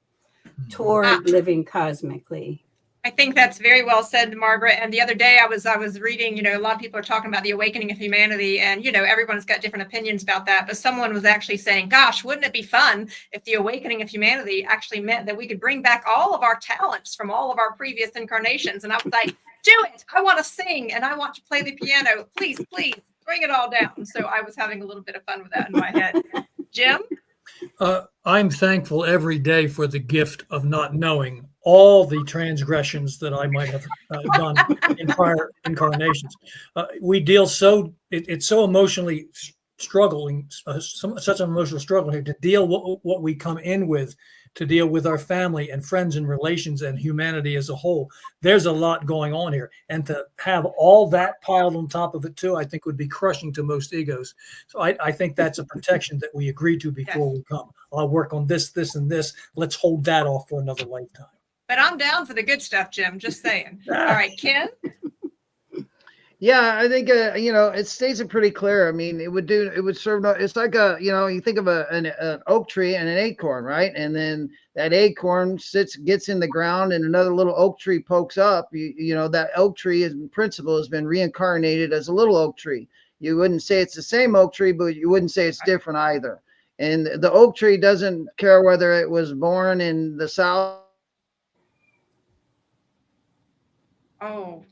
toward living cosmically. I think that's very well said, Margaret. And the other day I was reading, a lot of people are talking about the awakening of humanity, and everyone's got different opinions about that. But someone was actually saying, gosh, wouldn't it be fun if the awakening of humanity actually meant that we could bring back all of our talents from all of our previous incarnations? And I was like, do it. I want to sing and I want to play the piano. Please, please bring it all down. So I was having a little bit of fun with that in my head. Jim? I'm thankful every day for the gift of not knowing all the transgressions that I might have done in prior incarnations. We deal it's so emotionally struggling, such an emotional struggle here to deal what we come in with, to deal with our family and friends and relations and humanity as a whole. There's a lot going on here. And to have all that piled on top of it too, I think would be crushing to most egos. So I think that's a protection that we agree to before we come. I'll work on this, this, and this. Let's hold that off for another lifetime. But I'm down for the good stuff, Jim. Just saying. All right, Ken? Yeah, I think it states it pretty clear. I mean, it would serve. It's like you think of an oak tree and an acorn, right? And then that acorn gets in the ground, and another little oak tree pokes up. That oak tree, in principle, has been reincarnated as a little oak tree. You wouldn't say it's the same oak tree, but you wouldn't say it's different either. And the oak tree doesn't care whether it was born in the South. Oh.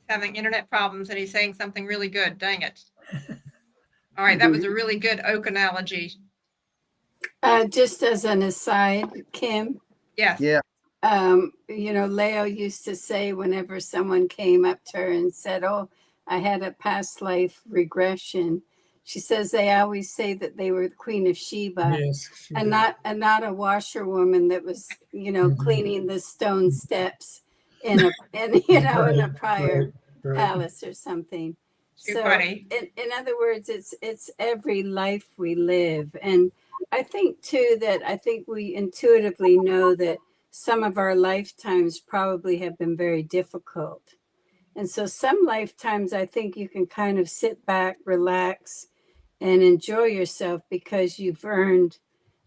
Having internet problems and he's saying something really good. Dang it. All right, that was a really good oak analogy. Just as an aside, Kim. Yes. Yeah. Leo used to say whenever someone came up to her and said, oh, I had a past life regression, she says they always say that they were the Queen of Sheba, Yes, and not a washerwoman that was, cleaning the stone steps in a prior palace or something. Too funny. In other words, it's every life we live. And I think too that we intuitively know that some of our lifetimes probably have been very difficult. And so some lifetimes I think you can kind of sit back, relax, and enjoy yourself because you've earned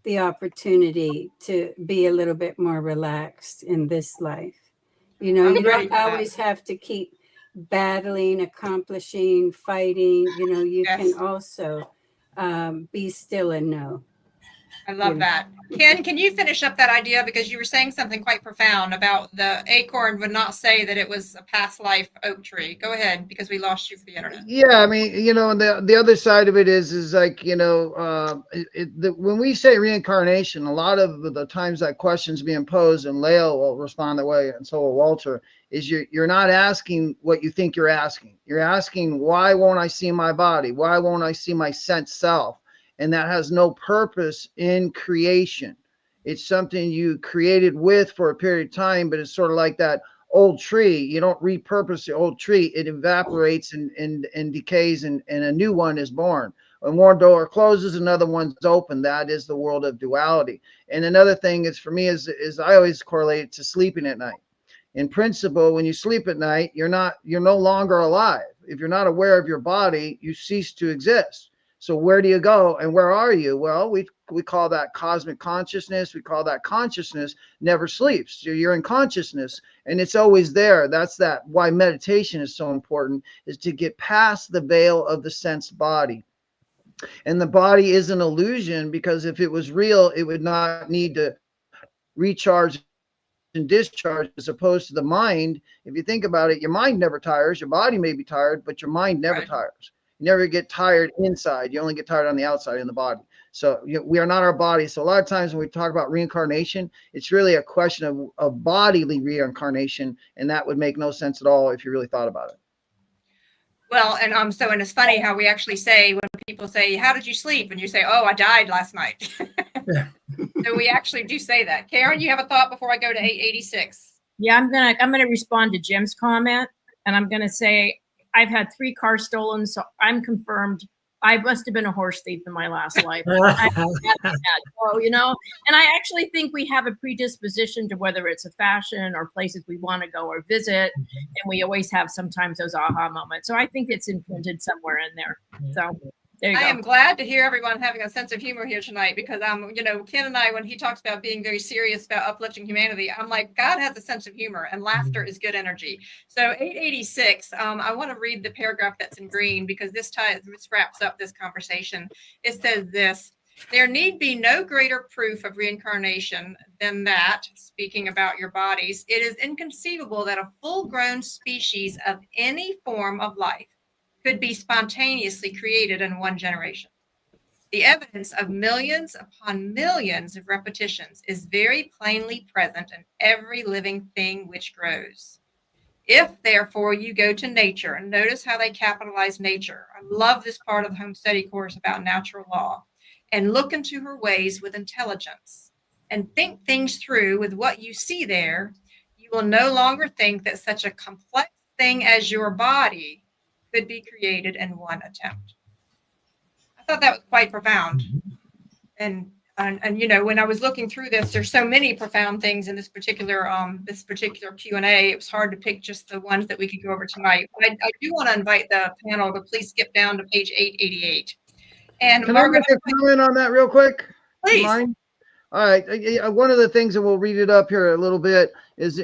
the opportunity to be a little bit more relaxed in this life. You don't always have to keep battling, accomplishing, fighting. You can also be still and know. I love that. Ken, can you finish up that idea? Because you were saying something quite profound about the acorn would not say that it was a past life oak tree. Go ahead, because we lost you for the internet. Yeah, I mean, the other side of it is like, when we say reincarnation, a lot of the times that question's being posed, and Leo will respond that way, and so will Walter, is you're not asking what you think you're asking. You're asking, why won't I see my body? Why won't I see my sense self? And that has no purpose in creation. It's something you created with for a period of time, but it's sort of like that old tree. You don't repurpose the old tree. It evaporates and decays, and a new one is born. When one door closes, another one's open. That is the world of duality. And another thing is, for me, is I always correlate it to sleeping at night. In principle, when you sleep at night, you're no longer alive. If you're not aware of your body, you cease to exist. So where do you go and where are you? Well, we call that cosmic consciousness. We call that consciousness never sleeps. You're in consciousness and it's always there. That's why meditation is so important, is to get past the veil of the sensed body. And the body is an illusion, because if it was real, it would not need to recharge and discharge, as opposed to the mind. If you think about it, your mind never tires. Your body may be tired, but your mind never tires. You never get tired inside. You only get tired on the outside in the body. So we are not our body. So a lot of times when we talk about reincarnation, it's really a question of bodily reincarnation, and that would make no sense at all if you really thought about it. Well, and and it's funny how we actually say, when people say, "How did you sleep?" and you say, "Oh, I died last night." So we actually do say that. Karen, you have a thought before I go to 886? Yeah, I'm gonna respond to Jim's comment, and I'm gonna say I've had 3 cars stolen, so I'm confirmed. I must have been a horse thief in my last life. So, you know, and I actually think we have a predisposition to whether it's a fashion or places we want to go or visit, and we always have sometimes those aha moments. So I think it's imprinted somewhere in there. So there you go. I am glad to hear everyone having a sense of humor here tonight, because you know, Ken and I, when he talks about being very serious about uplifting humanity, I'm like, God has a sense of humor, and laughter is good energy. So 886, I want to read the paragraph that's in green, because this wraps up this conversation. It says this: there need be no greater proof of reincarnation than that, speaking about your bodies, it is inconceivable that a full-grown species of any form of life could be spontaneously created in one generation. The evidence of millions upon millions of repetitions is very plainly present in every living thing which grows. If, therefore, you go to nature, and notice how they capitalize nature. I love this part of the home study course about natural law. And look into her ways with intelligence, and think things through with what you see there, you will no longer think that such a complex thing as your body could be created in one attempt. I thought that was quite profound. And you know, when I was looking through this, there's so many profound things in this particular Q&A. It was hard to pick just the ones that we could go over tonight. But I do want to invite the panel to please skip down to page 888. And can I make a comment on that real quick? Please. Mind? All right. One of the things, and we'll read it up here a little bit, is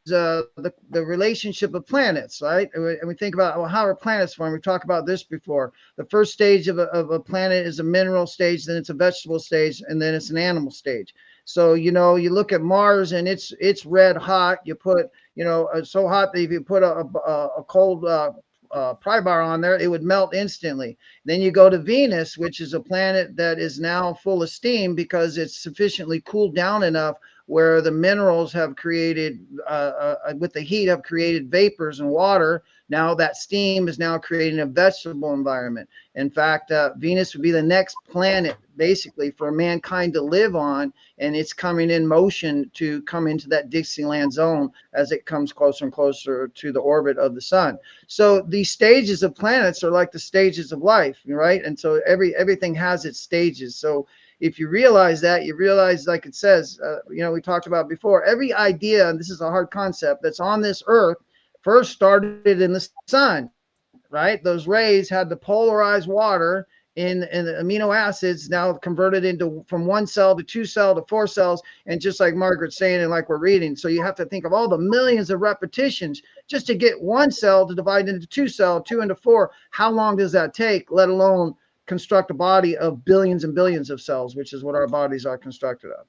the relationship of planets, right? And we think about, well, how are planets formed? We talked about this before. The first stage of a planet is a mineral stage, then it's a vegetable stage, and then it's an animal stage. So, you know, you look at Mars and it's red hot. You put, you know, so hot that if you put a cold pry bar on there, it would melt instantly. Then you go to Venus, which is a planet that is now full of steam because it's sufficiently cooled down enough where the minerals have created, with the heat, have created vapors and water. Now that steam is now creating a vegetable environment. In fact, Venus would be the next planet basically for mankind to live on, and it's coming in motion to come into that Dixieland zone as it comes closer and closer to the orbit of the sun. So these stages of planets are like the stages of life, right? And so everything has its stages. So if you realize that, you realize, like it says, you know, we talked about before, every idea, and this is a hard concept, that's on this earth first started in the sun, right? Those rays had the polarized water in the amino acids now converted into from 1 cell to 2 cell to 4 cells. And just like Margaret's saying, and like we're reading, so you have to think of all the millions of repetitions just to get 1 cell to divide into 2 cell, 2 into 4. How long does that take, let alone construct a body of billions and billions of cells, which is what our bodies are constructed of?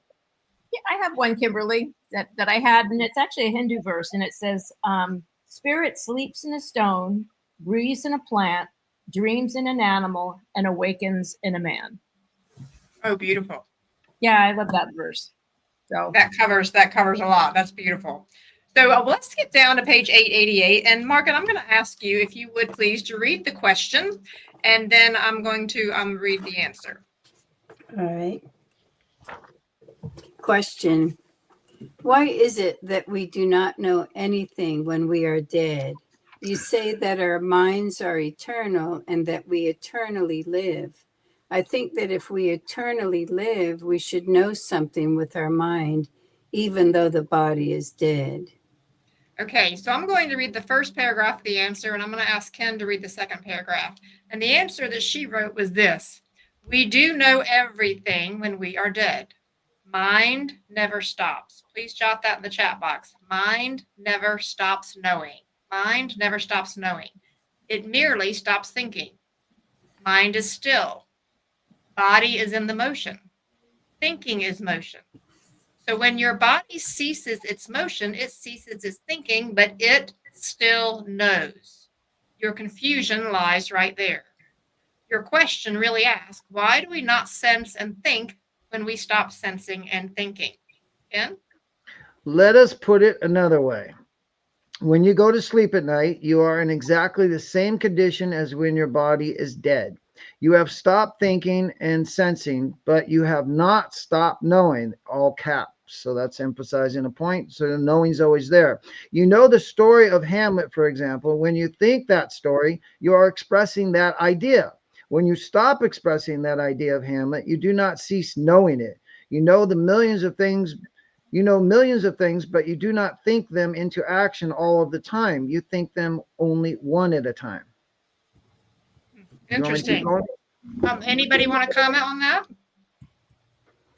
Yeah, I have one, Kimberly, that I had, and it's actually a Hindu verse, and it says, spirit sleeps in a stone, breathes in a plant, dreams in an animal, and awakens in a man. Oh, beautiful. Yeah, I love that verse. So that covers a lot. That's beautiful. So let's get down to page 888. And Margaret, I'm going to ask you, if you would please, to read the question, and then I'm going to read the answer. All right. Question: why is it that we do not know anything when we are dead? You say that our minds are eternal and that we eternally live. I think that if we eternally live, we should know something with our mind, even though the body is dead. Okay, so I'm going to read the first paragraph of the answer, and I'm going to ask Ken to read the second paragraph. And the answer that she wrote was this: we do know everything when we are dead. Mind never stops. Please jot that in the chat box. Mind never stops knowing. Mind never stops knowing. It merely stops thinking. Mind is still. Body is in the motion. Thinking is motion. So when your body ceases its motion, it ceases its thinking, but it still knows. Your confusion lies right there. Your question really asks, why do we not sense and think when we stop sensing and thinking? Ken? Let us put it another way. When you go to sleep at night, you are in exactly the same condition as when your body is dead. You have stopped thinking and sensing, but you have not stopped knowing, all caps. So that's emphasizing a point. So the knowing's always there. You know the story of Hamlet, for example. When you think that story, you are expressing that idea. When you stop expressing that idea of Hamlet, you do not cease knowing it. You know millions of things, but you do not think them into action all of the time. You think them only one at a time. Interesting. Anybody want to comment on that?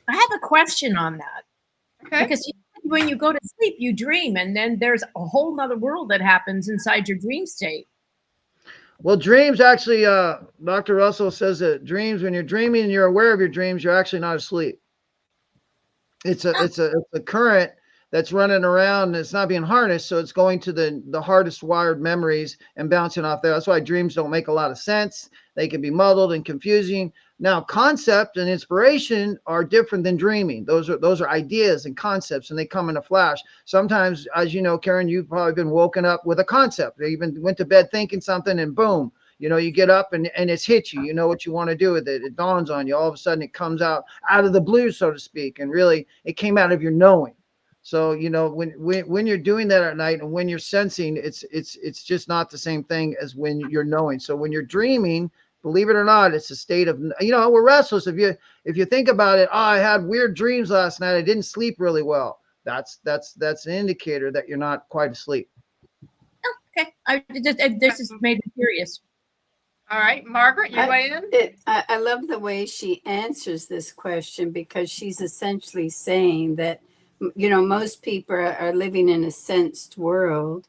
I have a question on that. Okay. Because when you go to sleep, you dream, and then there's a whole nother world that happens inside your dream state. Well, dreams actually, Dr. Russell says that dreams, when you're dreaming and you're aware of your dreams, you're actually not asleep. It's a current that's running around and it's not being harnessed, so it's going to the hardest wired memories and bouncing off there. That's why dreams don't make a lot of sense. They can be muddled and confusing. Now, concept and inspiration are different than dreaming. Those are ideas and concepts, and they come in a flash. Sometimes, as you know, Karen, you've probably been woken up with a concept. You even went to bed thinking something, and boom, you get up and it's hit you. You know what you want to do with it. It dawns on you. All of a sudden, it comes out of the blue, so to speak, and really, it came out of your knowing. So, when you're doing that at night and when you're sensing, it's just not the same thing as when you're knowing. So when you're dreaming, believe it or not, it's a state of, we're restless. If you think about it, I had weird dreams last night. I didn't sleep really well. That's an indicator that you're not quite asleep. Okay. This has made me curious. All right, Margaret, you weigh in? I love the way she answers this question, because she's essentially saying that, most people are living in a sensed world,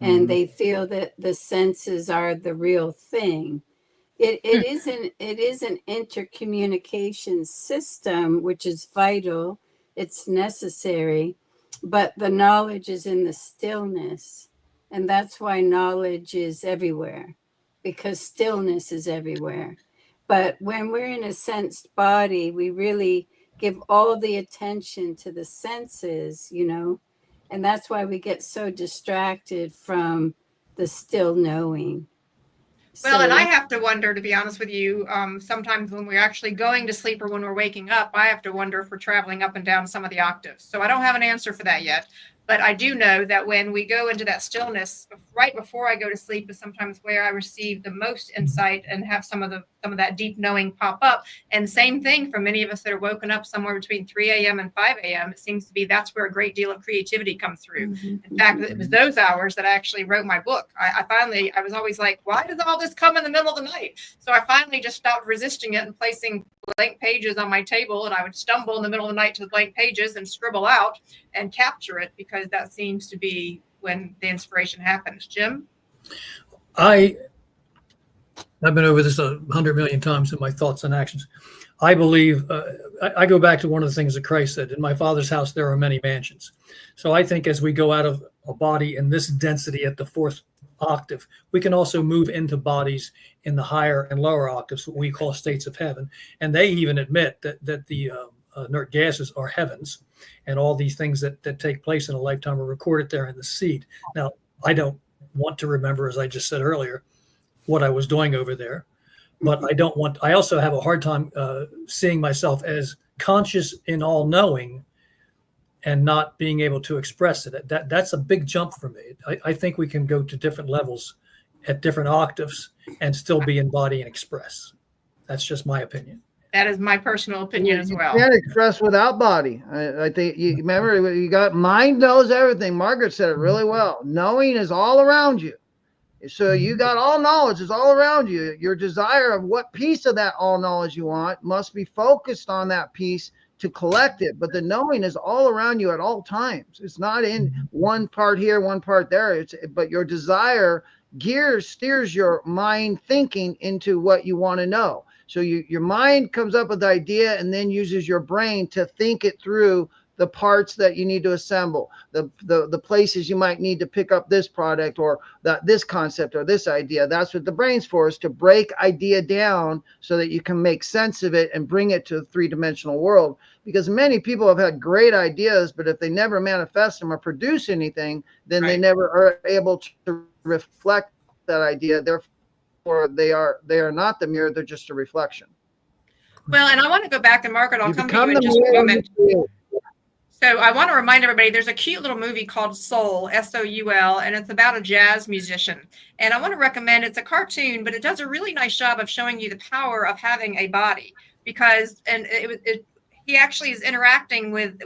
and they feel that the senses are the real thing. It is an intercommunication system, which is vital. It's necessary, but the knowledge is in the stillness. And that's why knowledge is everywhere, because stillness is everywhere. But when we're in a sensed body, we really give all the attention to the senses, and that's why we get so distracted from the still knowing. Well, and I have to wonder, to be honest with you, sometimes when we're actually going to sleep or when we're waking up, I have to wonder if we're traveling up and down some of the octaves. So I don't have an answer for that yet. But I do know that when we go into that stillness, right before I go to sleep is sometimes where I receive the most insight and have some of that deep knowing pop up. And same thing for many of us that are woken up somewhere between 3 a.m. and 5 a.m. It seems to be that's where a great deal of creativity comes through. In fact, it was those hours that I actually wrote my book. I was always like, why does all this come in the middle of the night? So I finally just stopped resisting it and placing blank pages on my table, and I would stumble in the middle of the night to the blank pages and scribble out and capture it, because that seems to be when the inspiration happens. Jim? I've been over this 100 million times in my thoughts and actions. I believe, I go back to one of the things that Christ said, in my Father's house, there are many mansions. So I think as we go out of a body in this density at the fourth octave, we can also move into bodies in the higher and lower octaves, what we call states of heaven. And they even admit that the inert gases are heavens, and all these things that take place in a lifetime are recorded there in the seed. Now, I don't want to remember, as I just said earlier, what I was doing over there, but I also have a hard time seeing myself as conscious in all knowing and not being able to express it. That's a big jump for me. I think we can go to different levels at different octaves and still be in body and express. That's just my opinion. That is my personal opinion as You well. can't express without body. I think you remember you got mind knows everything. Margaret said it really well. Knowing is all around you. So you got all knowledge is all around you. Your desire of what piece of that all knowledge you want must be focused on that piece to collect it. But the knowing is all around you at all times. It's not in one part here, one part there. But your desire steers your mind thinking into what you want to know. So your mind comes up with the idea and then uses your brain to think it through, the parts that you need to assemble, the places you might need to pick up this product or this concept or this idea. That's what the brain's for, is to break idea down so that you can make sense of it and bring it to the three-dimensional world. Because many people have had great ideas, but if they never manifest them or produce anything, then they never are able to reflect that idea. Therefore, they are not the mirror, they're just a reflection. Well, and I want to go back, and Margaret, I'll You come to become you in the just a mirror moment. you So I want to remind everybody, there's a cute little movie called Soul, Soul, and it's about a jazz musician. And I want to recommend, it's a cartoon, but it does a really nice job of showing you the power of having a body, because, and he actually is interacting with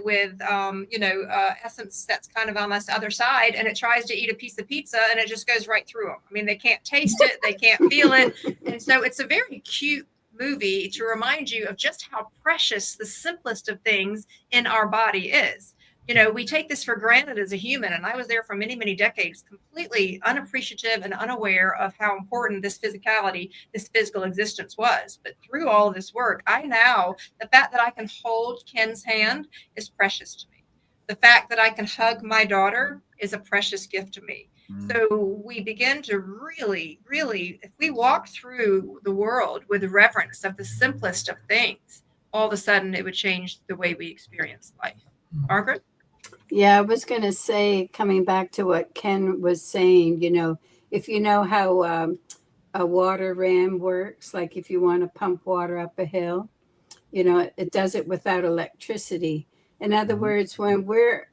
essence that's kind of on this other side, and it tries to eat a piece of pizza and it just goes right through them. I mean, they can't taste it, they can't feel it. And so it's a very cute movie to remind you of just how precious the simplest of things in our body is. You know, we take this for granted as a human, and I was there for many, many decades, completely unappreciative and unaware of how important this physicality, this physical existence was. But through all of this work, the fact that I can hold Ken's hand is precious to me. The fact that I can hug my daughter is a precious gift to me. So we begin to really, really, if we walk through the world with reverence of the simplest of things, all of a sudden it would change the way we experience life. Margaret? Yeah, I was going to say, coming back to what Ken was saying, if you know how a water ram works, like if you want to pump water up a hill, it does it without electricity. In other words, when we're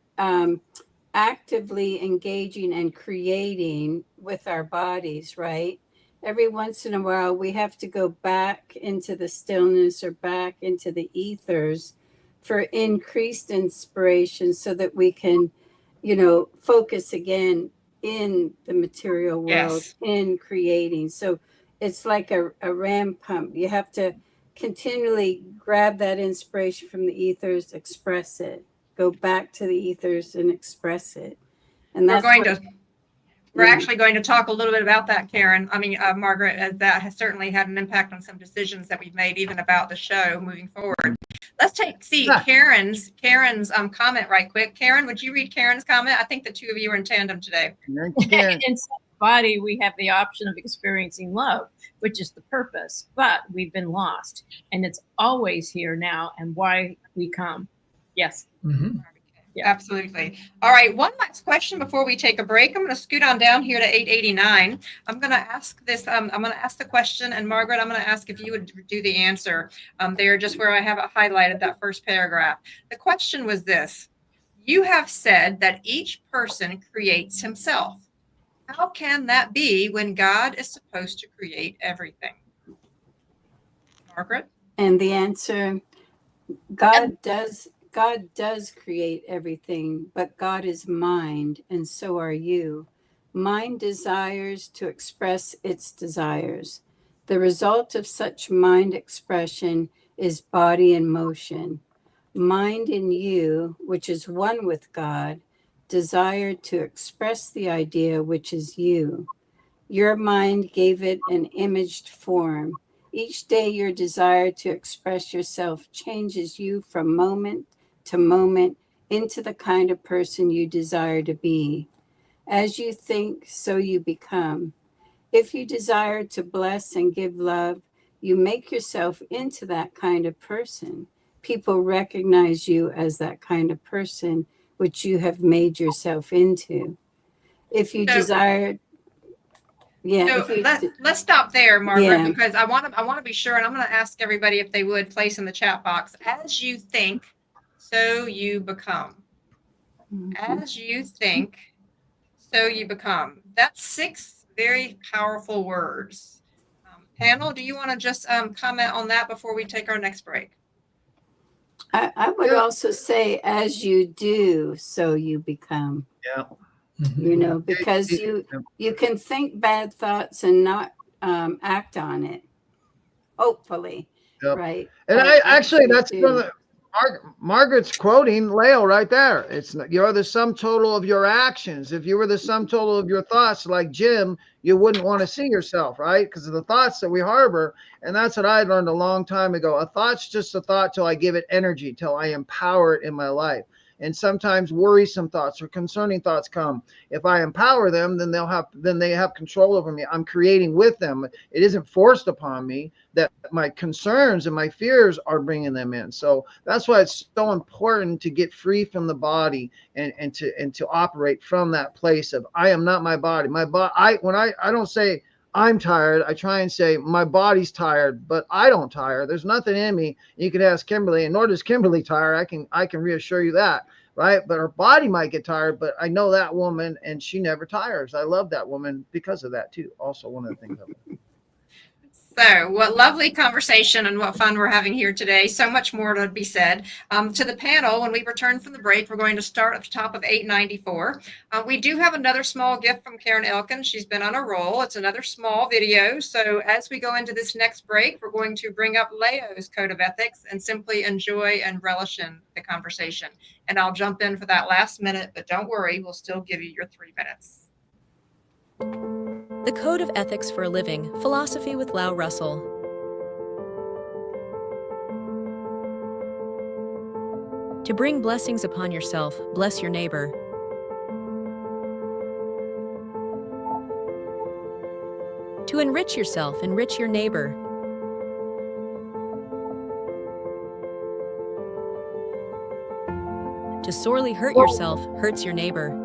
actively engaging and creating with our bodies, right? Every once in a while, we have to go back into the stillness or back into the ethers for increased inspiration so that we can, focus again in the material world, in creating. So it's like a ram pump. You have to continually grab that inspiration from the ethers, express it, go back to the ethers and express it. And we're actually going to talk a little bit about that, Karen. Margaret, as that has certainly had an impact on some decisions that we've made, even about the show moving forward. Let's see Karen's comment right quick. Karen, would you read Karen's comment? I think the two of you are in tandem today. In body, we have the option of experiencing love, which is the purpose, but we've been lost, and it's always here now, and why we come. Yes. Mm-hmm. Yeah, absolutely. All right. One last question before we take a break. I'm going to scoot on down here to 889. I'm going to ask this. I'm going to ask the question, and Margaret, I'm going to ask if you would do the answer. There, just where I have it highlighted, that first paragraph. The question was this: you have said that each person creates himself. How can that be when God is supposed to create everything? Margaret? And the answer, God does create everything, but God is mind, and so are you. Mind desires to express its desires. The result of such mind expression is body in motion. Mind in you, which is one with God, desired to express the idea which is you. Your mind gave it an imaged form. Each day your desire to express yourself changes you from moment to moment into the kind of person you desire to be. As you think, so you become. If you desire to bless and give love, you make yourself into that kind of person. People recognize you as that kind of person, which you have made yourself into. If you desire, let's stop there, Margaret, because I want to be sure, and I'm going to ask everybody if they would place in the chat box. As you think, so you become. As you think, so you become. That's 6 very powerful words. Panel, do you want to just comment on that before we take our next break? I would Yeah. also say, as you do, so you become. Yeah. You know, because you can think bad thoughts and not act on it. Hopefully, Yep. right? And But I actually, actually that's do. Margaret's quoting Leo right there. It's you're the sum total of your actions. If you were the sum total of your thoughts, like Jim, you wouldn't want to see yourself, right? Because of the thoughts that we harbor. And that's what I learned a long time ago. A thought's just a thought till I give it energy, till I empower it in my life. And sometimes worrisome thoughts or concerning thoughts come. If I empower them, then they have control over me. I'm creating with them. It isn't forced upon me that my concerns and my fears are bringing them in. So that's why it's so important to get free from the body and to operate from that place of I am not my body. My body. I don't say I'm tired. I try and say my body's tired, but I don't tire. There's nothing in me. You can ask Kimberly, and nor does Kimberly tire. I can reassure you that, right? But her body might get tired, but I know that woman, and she never tires. I love that woman because of that too. Also, one of the things of it. So, what lovely conversation and what fun we're having here today. So much more to be said. To the panel, when we return from the break, we're going to start at the top of 894. We do have another small gift from Karen Elkin. She's been on a roll. It's another small video. So, as we go into this next break, we're going to bring up Leo's Code of Ethics and simply enjoy and relish in the conversation. And I'll jump in for that last minute, but don't worry, we'll still give you your 3 minutes. The Code of Ethics for a Living, Philosophy with Lau Russell. To bring blessings upon yourself, bless your neighbor. To enrich yourself, enrich your neighbor. To sorely hurt yourself, hurts your neighbor.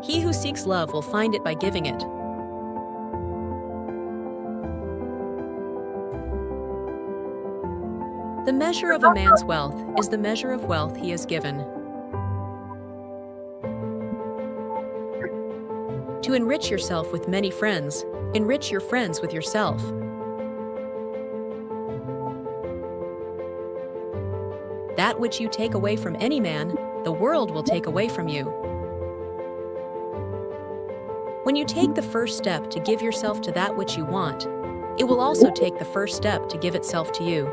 He who seeks love will find it by giving it. The measure of a man's wealth is the measure of wealth he has given. To enrich yourself with many friends, enrich your friends with yourself. That which you take away from any man, the world will take away from you. When you take the first step to give yourself to that which you want, it will also take the first step to give itself to you.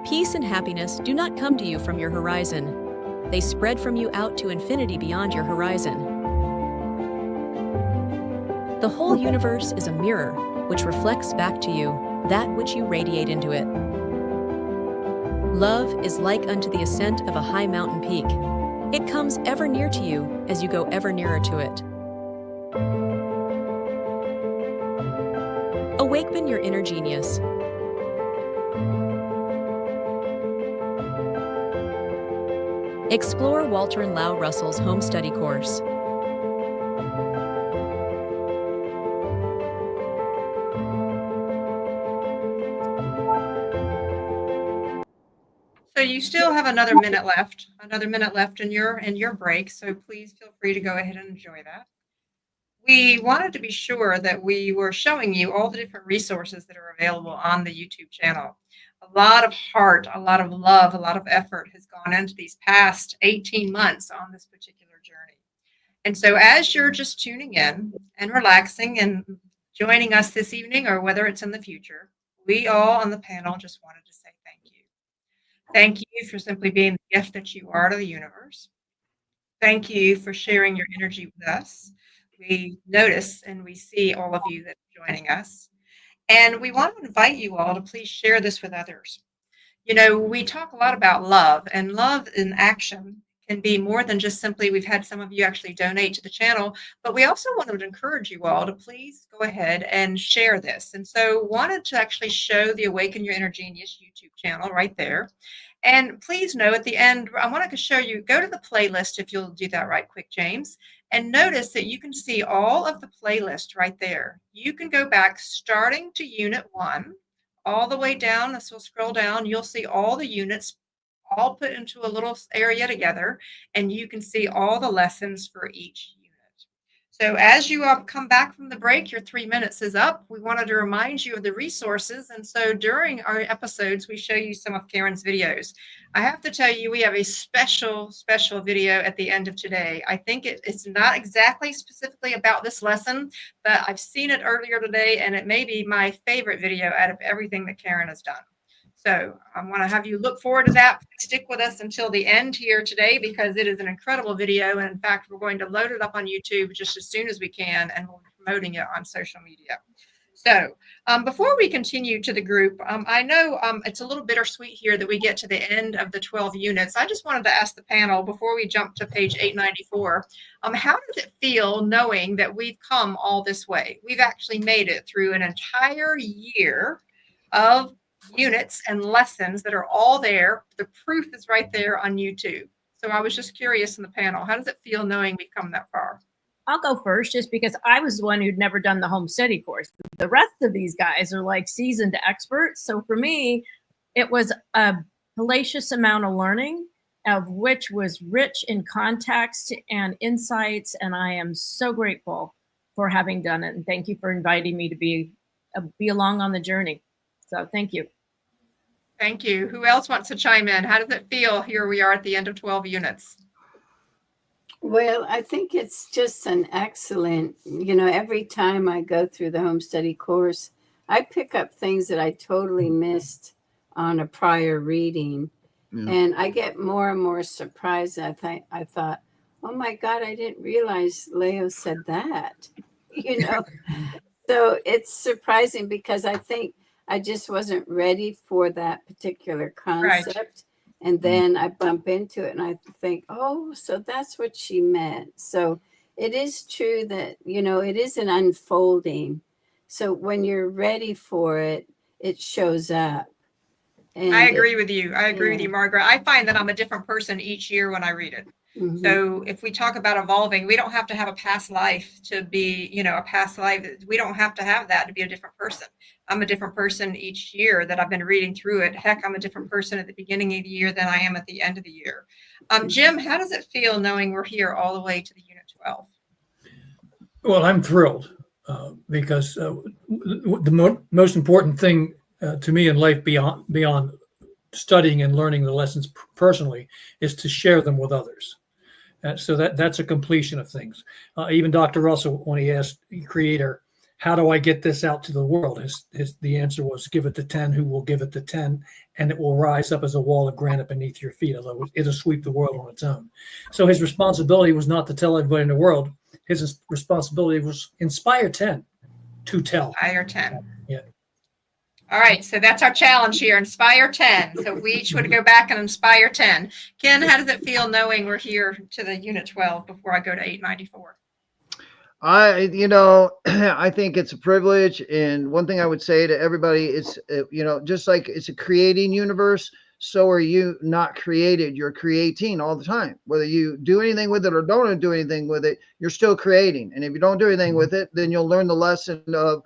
Peace and happiness do not come to you from your horizon. They spread from you out to infinity beyond your horizon. The whole universe is a mirror which reflects back to you that which you radiate into it. Love is like unto the ascent of a high mountain peak. It comes ever near to you as you go ever nearer to it. Awaken your inner genius. Explore Walter and Lau Russell's home study course. So you still have another minute left in your break. So please feel free to go ahead and enjoy that. We wanted to be sure that we were showing you all the different resources that are available on the YouTube channel. A lot of heart, a lot of love, a lot of effort has gone into these past 18 months on this particular journey. And so as you're just tuning in and relaxing and joining us this evening, or whether it's in the future, we all on the panel just wanted to say thank you. Thank you for simply being the gift that you are to the universe. Thank you for sharing your energy with us. We notice and we see all of you that are joining us. And we want to invite you all to please share this with others. You know, we talk a lot about love, and love in action can be more than just simply, we've had some of you actually donate to the channel, but we also wanted to encourage you all to please go ahead and share this. And so wanted to actually show the Awaken Your Inner Genius YouTube channel right there. And please know at the end, I wanted to show you, go to the playlist if you'll do that right quick, James, and notice that you can see all of the playlist right there. You can go back starting to Unit 1, all the way down, as we'll scroll down, you'll see all the units all put into a little area together, and you can see all the lessons for each unit. So as you come back from the break, your 3 minutes is up. We wanted to remind you of the resources. And so during our episodes, we show you some of Karen's videos. I have to tell you, we have a special video at the end of today. I think it's not exactly specifically about this lesson, but I've seen it earlier today, and it may be my favorite video out of everything that Karen has done. So I want to have you look forward to that. Stick with us until the end here today, because it is an incredible video. And in fact, we're going to load it up on YouTube just as soon as we can, and we'll be promoting it on social media. So before we continue to the group, I know it's a little bittersweet here that we get to the end of the 12 units. I just wanted to ask the panel before we jump to page 894, how does it feel knowing that we've come all this way? We've actually made it through an entire year of units and lessons that are all there. The proof is right there on YouTube. So I was just curious in the panel, how does it feel knowing we've come that far? I'll go first just because I was the one who'd never done the home study course. The rest of these guys are like seasoned experts. So for me, it was a hellacious amount of learning, of which was rich in context and insights. And I am so grateful for having done it. And thank you for inviting me to be along on the journey. So thank you. Thank you. Who else wants to chime in? How does it feel? Here we are at the end of 12 units. Well, I think it's just an excellent, every time I go through the home study course, I pick up things that I totally missed on a prior reading. And I get more and more surprised. I thought, oh my God, I didn't realize Leo said that, So it's surprising because I think I just wasn't ready for that particular concept. Right. And then I bump into it and I think, oh, so that's what she meant. So it is true that, it is an unfolding. So when you're ready for it, it shows up. And I agree with you. I agree with you, Margaret. I find that I'm a different person each year when I read it. Mm-hmm. So if we talk about evolving, we don't have to have a past life to be, a past life. We don't have to have that to be a different person. I'm a different person each year that I've been reading through it. Heck, I'm a different person at the beginning of the year than I am at the end of the year. Jim, how does it feel knowing we're here all the way to the unit 12? Well, I'm thrilled because the most important thing to me in life beyond studying and learning the lessons personally is to share them with others. So that's a completion of things. Even Dr. Russell, when he asked the creator, how do I get this out to the world? The answer was, give it to 10 who will give it to 10, and it will rise up as a wall of granite beneath your feet, although it'll sweep the world on its own. So his responsibility was not to tell everybody in the world. His responsibility was inspire 10 to tell. Inspire 10. Yeah. All right, so that's our challenge here, inspire 10. So we each would go back and inspire 10. Ken, how does it feel knowing we're here to the unit 12 before I go to 894? I think it's a privilege. And one thing I would say to everybody is, just like it's a creating universe, so are you not created. You're creating all the time. Whether you do anything with it or don't do anything with it, you're still creating. And if you don't do anything with it, then you'll learn the lesson of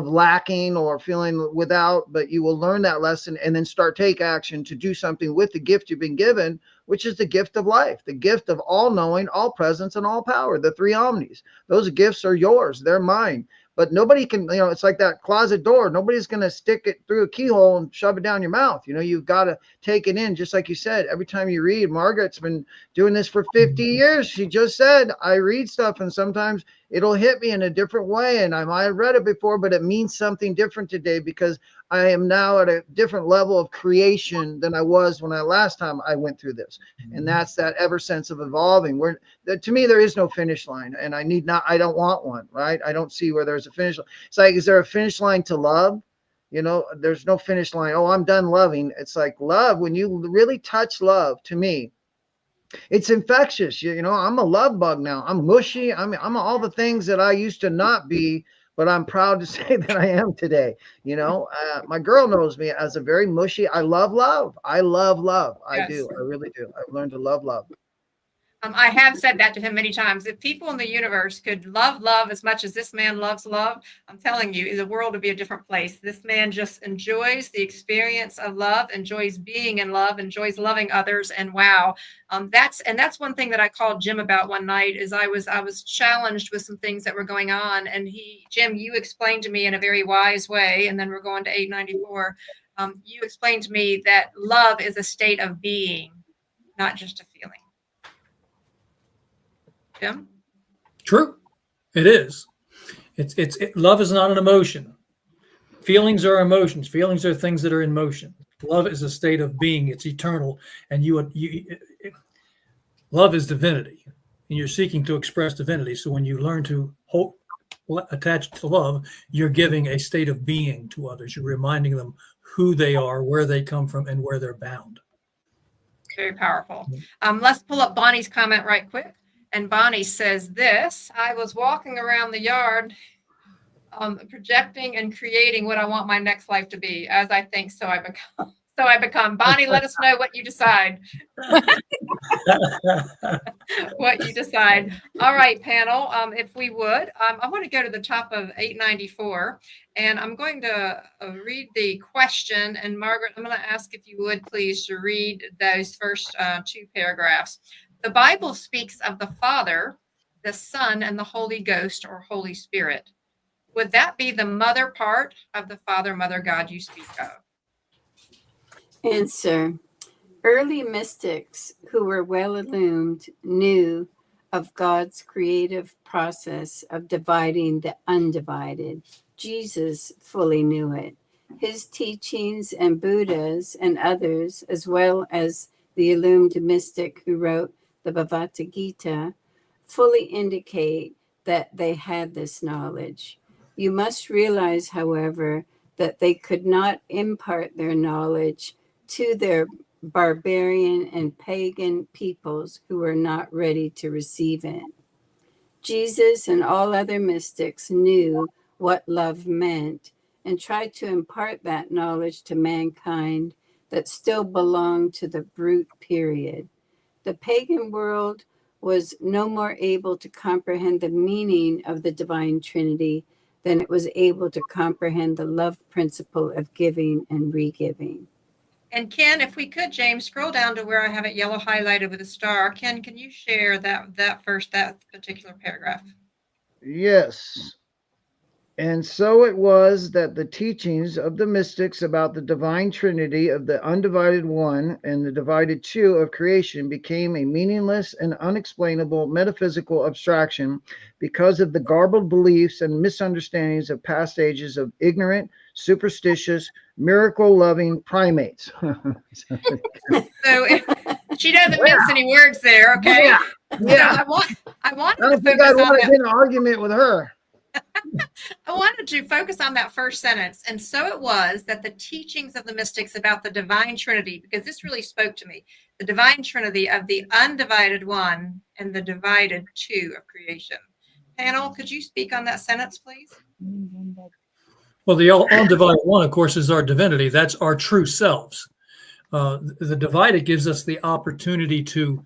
lacking or feeling without, but you will learn that lesson and then take action to do something with the gift you've been given, which is the gift of life, the gift of all knowing, all presence, and all power, the three omnis. Those gifts are yours. They're mine. But nobody can, it's like that closet door. Nobody's going to stick it through a keyhole and shove it down your mouth. You've got to take it in. Just like you said, every time you read, Margaret's been doing this for 50 years. She just said, I read stuff and sometimes it'll hit me in a different way. And I might have read it before, but it means something different today because I am now at a different level of creation than I was when last time I went through this. And that's that ever sense of evolving. To me, there is no finish line, and I don't want one, right? I don't see where there's a finish line. It's like, is there a finish line to love? There's no finish line. Oh, I'm done loving. It's like love. When you really touch love, to me, it's infectious. I'm a love bug now. I'm mushy. I'm all the things that I used to not be, but I'm proud to say that I am today. My girl knows me as a very mushy. I love love. I love love. Yes. I do. I really do. I've learned to love love. I have said that to him many times. If people in the universe could love love as much as this man loves love, I'm telling you, the world would be a different place. This man just enjoys the experience of love, enjoys being in love, enjoys loving others, and wow, that's one thing that I called Jim about one night. Is I was challenged with some things that were going on, and Jim, you explained to me in a very wise way, and then we're going to 894. You explained to me that love is a state of being, not just a feeling. Jim? True, it is. Love is not an emotion. Feelings are emotions. Feelings are things that are in motion. Love is a state of being. It's eternal, and love is divinity, and you're seeking to express divinity. So when you learn to attach to love, you're giving a state of being to others. You're reminding them who they are, where they come from, and where they're bound. Very powerful. Let's pull up Bonnie's comment right quick. And Bonnie says this: I was walking around the yard, projecting and creating what I want my next life to be. As I think, so I become. So I become. Bonnie, let us know what you decide. What you decide. All right, panel, if we would. I want to go to the top of 894, and I'm going to read the question. And Margaret, I'm going to ask if you would please to read those first two paragraphs. The Bible speaks of the Father, the Son, and the Holy Ghost or Holy Spirit. Would that be the mother part of the Father, Mother, God you speak of? Answer. Early mystics who were well illumined knew of God's creative process of dividing the undivided. Jesus fully knew it. His teachings and Buddha's and others, as well as the illumined mystic who wrote the Bhagavad Gita, fully indicate that they had this knowledge. You must realize, however, that they could not impart their knowledge to their barbarian and pagan peoples who were not ready to receive it. Jesus and all other mystics knew what love meant and tried to impart that knowledge to mankind that still belonged to the brute period. The pagan world was no more able to comprehend the meaning of the divine Trinity than it was able to comprehend the love principle of giving and re-giving. And Ken, if we could, James, scroll down to where I have it yellow highlighted with a star. Ken, can you share that particular paragraph? Yes. And so it was that the teachings of the mystics about the divine Trinity of the undivided one and the divided two of creation became a meaningless and unexplainable metaphysical abstraction because of the garbled beliefs and misunderstandings of past ages of ignorant, superstitious, miracle-loving primates. So she doesn't mince any words there, okay? Yeah. So I wanted I don't to think I'd focus on want to that. get in an argument with her. I wanted to focus on that first sentence. And so it was that the teachings of the mystics about the divine Trinity, because this really spoke to me, the divine Trinity of the undivided one and the divided two of creation. Panel, could you speak on that sentence, please? Well, the undivided one, of course, is our divinity. That's our true selves. The divided gives us the opportunity to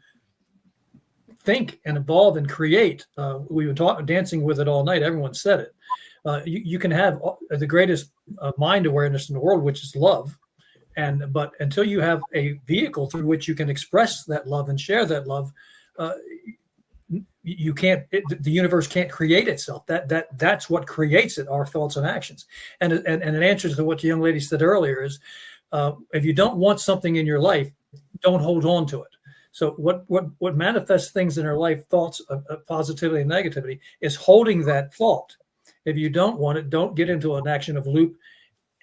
think and evolve and create. We were dancing with it all night. Everyone said it. You can have the greatest mind awareness in the world, which is love. But until you have a vehicle through which you can express that love and share that love, you can't. The universe can't create itself. That's what creates it. Our thoughts and actions. And it answers to what the young lady said earlier is, if you don't want something in your life, don't hold on to it. So what manifests things in our life, thoughts of positivity and negativity, is holding that thought. If you don't want it, don't get into an action of loop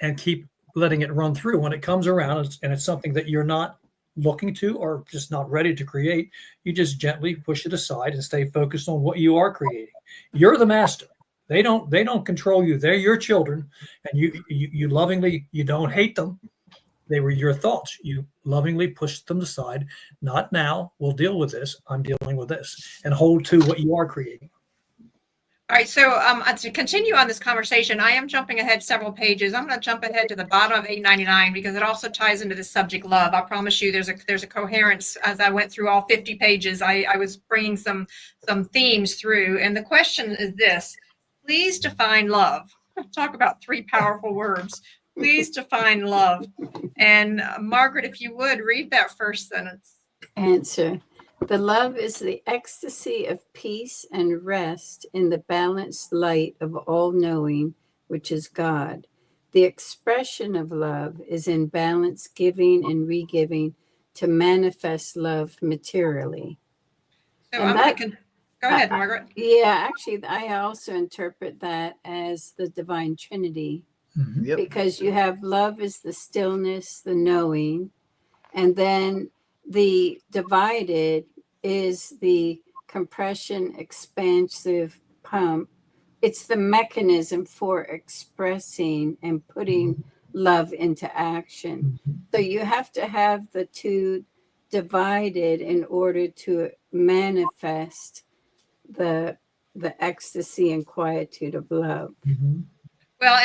and keep letting it run through. When it comes around and it's something that you're not looking to or just not ready to create, you just gently push it aside and stay focused on what you are creating. You're the master. They don't control you. They're your children, and you lovingly, you don't hate them. They were your thoughts. You lovingly pushed them aside. Not now. We'll deal with this. I'm dealing with this, and hold to what you are creating. All right, so to continue on this conversation, I am jumping ahead several pages. I'm going to jump ahead to the bottom of 899 because it also ties into the subject love. I promise you, there's a coherence as I went through all 50 pages. I was bringing some themes through, and the question is this: please define love. Talk about three powerful words. Please define love. And Margaret, if you would read that first sentence. Answer. The love is the ecstasy of peace and rest in the balanced light of all knowing, which is God. The expression of love is in balance, giving and re-giving to manifest love materially. So And go ahead, Margaret. Yeah, actually, I also interpret that as the divine Trinity, Yep. because you have love is the stillness, the knowing, and then the divided is the compression, expansive pump. It's the mechanism for expressing and putting love into action. So you have to have the two divided in order to manifest the ecstasy and quietude of love. Well,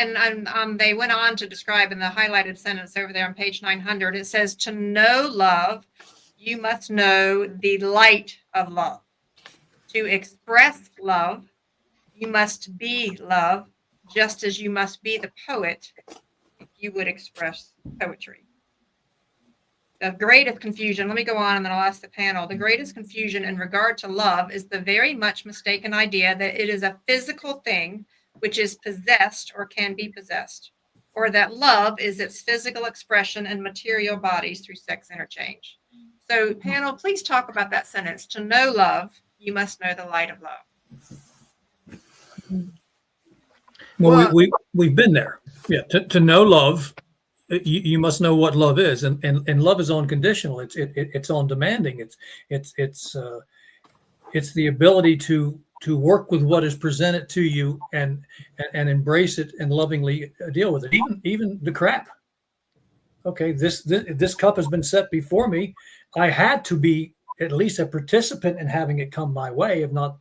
and they went on to describe in the highlighted sentence over there on page 900, it says, to know love, you must know the light of love. To express love, you must be love, just as you must be the poet if you would express poetry. The greatest confusion, let me go on and then I'll ask the panel. The greatest confusion in regard to love is the very much mistaken idea that it is a physical thing which is possessed or can be possessed, or that love is its physical expression in material bodies through sex interchange. So panel, please talk about that sentence. To know love, you must know the light of love. Well, we've been there. Yeah. To know love, you must know what love is, and love is unconditional. It's on demanding. It's the ability to work with what is presented to you and embrace it and lovingly deal with it. Even the crap. Okay, this cup has been set before me. I had to be at least a participant in having it come my way. If not,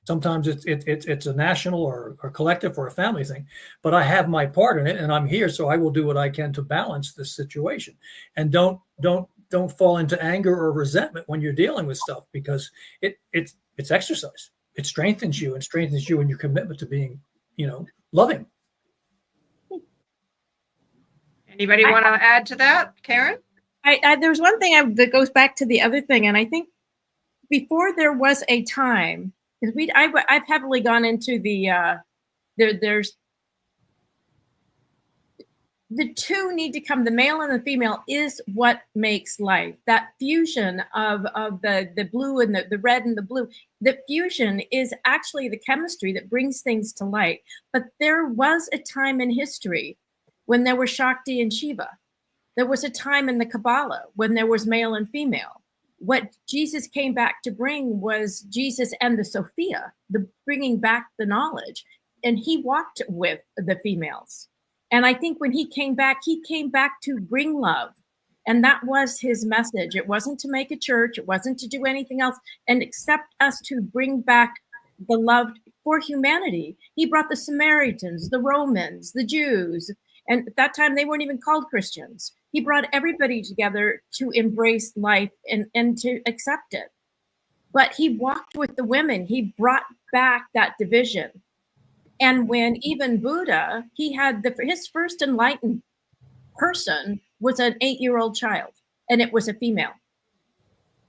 sometimes it's a national or collective or a family thing, but I have my part in it, and I'm here, so I will do what I can to balance this situation. And don't fall into anger or resentment when you're dealing with stuff, because it's exercise. It strengthens you in your commitment to being, loving. Anybody want to add to that, Karen? There's one thing that goes back to the other thing, and I think before there was a time, because I've heavily gone into there's the two need to come. The male and the female is what makes life. That fusion of the blue and the red and the blue. The fusion is actually the chemistry that brings things to light. But there was a time in history when there were Shakti and Shiva. There was a time in the Kabbalah when there was male and female. What Jesus came back to bring was Jesus and the Sophia, the bringing back the knowledge. And he walked with the females. And I think when he came back to bring love. And that was his message. It wasn't to make a church. It wasn't to do anything else, and except us to bring back the love for humanity. He brought the Samaritans, the Romans, the Jews. And at that time, they weren't even called Christians. He brought everybody together to embrace life and to accept it. But he walked with the women. He brought back that division. And when even Buddha, he had his first enlightened person was an 8-year-old child, and it was a female.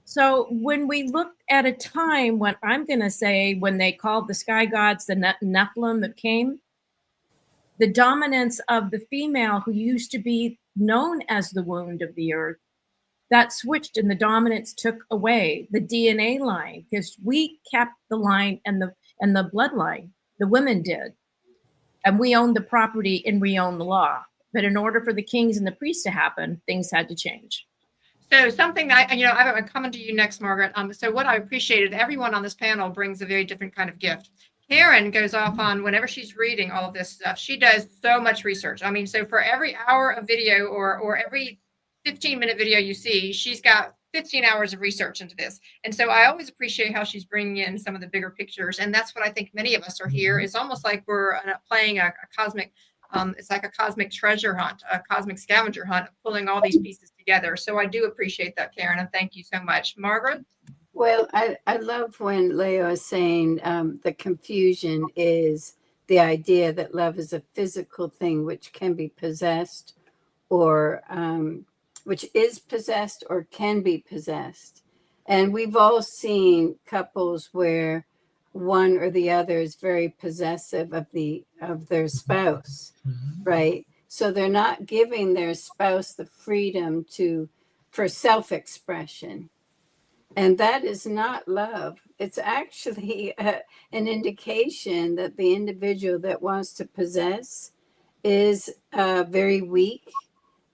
So when we look at a time when I'm going to say when they called the sky gods the Nephilim that came, the dominance of the female who used to be known as the wound of the earth, that switched and the dominance took away the DNA line, because we kept the line and the bloodline. The women did. And we owned the property and we owned the law. But in order for the kings and the priests to happen, things had to change. So something that, I'm coming to you next, Margaret. So what I appreciated, everyone on this panel brings a very different kind of gift. Karen goes off on, whenever she's reading all of this stuff, she does so much research. I mean, so for every hour of video or every 15-minute video you see, she's got 15 hours of research into this. And so I always appreciate how she's bringing in some of the bigger pictures. And that's what I think many of us are here. It's almost like we're playing a cosmic, it's like a cosmic treasure hunt, a cosmic scavenger hunt, pulling all these pieces together. So I do appreciate that, Karen, and thank you so much. Margaret? Well, I love when Leo is saying the confusion is the idea that love is a physical thing which can be possessed or which is possessed or can be possessed. And we've all seen couples where one or the other is very possessive of their spouse, right? So they're not giving their spouse the freedom for self-expression. And that is not love. It's actually an indication that the individual that wants to possess is very weak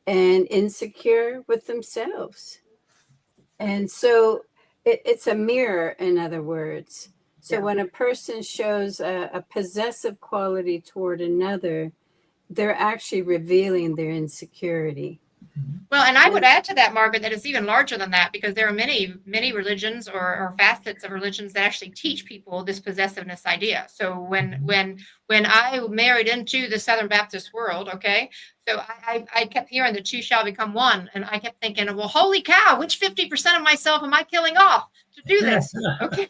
and insecure with themselves. And so it's a mirror, in other words. So when a person shows a possessive quality toward another, they're actually revealing their insecurity. Well, and I would add to that, Margaret, that it's even larger than that, because there are many religions or facets of religions that actually teach people this possessiveness idea. So when I married into the Southern Baptist world, okay, so I kept hearing the two shall become one, and I kept thinking, well, holy cow, which 50% of myself am I killing off to do this? Okay.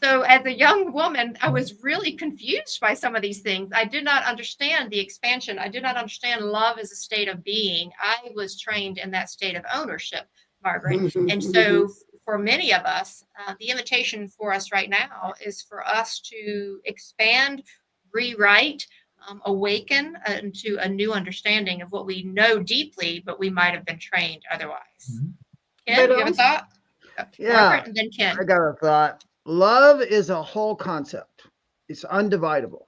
So as a young woman, I was really confused by some of these things. I did not understand the expansion. I did not understand love as a state of being. I was trained in that state of ownership, Margaret. And so for many of us, the invitation for us right now is for us to expand, rewrite, awaken into a new understanding of what we know deeply, but we might have been trained otherwise. Ken, do you have a thought? Yeah, Margaret, and then Ken. I got a thought. Love is a whole concept. It's undividable.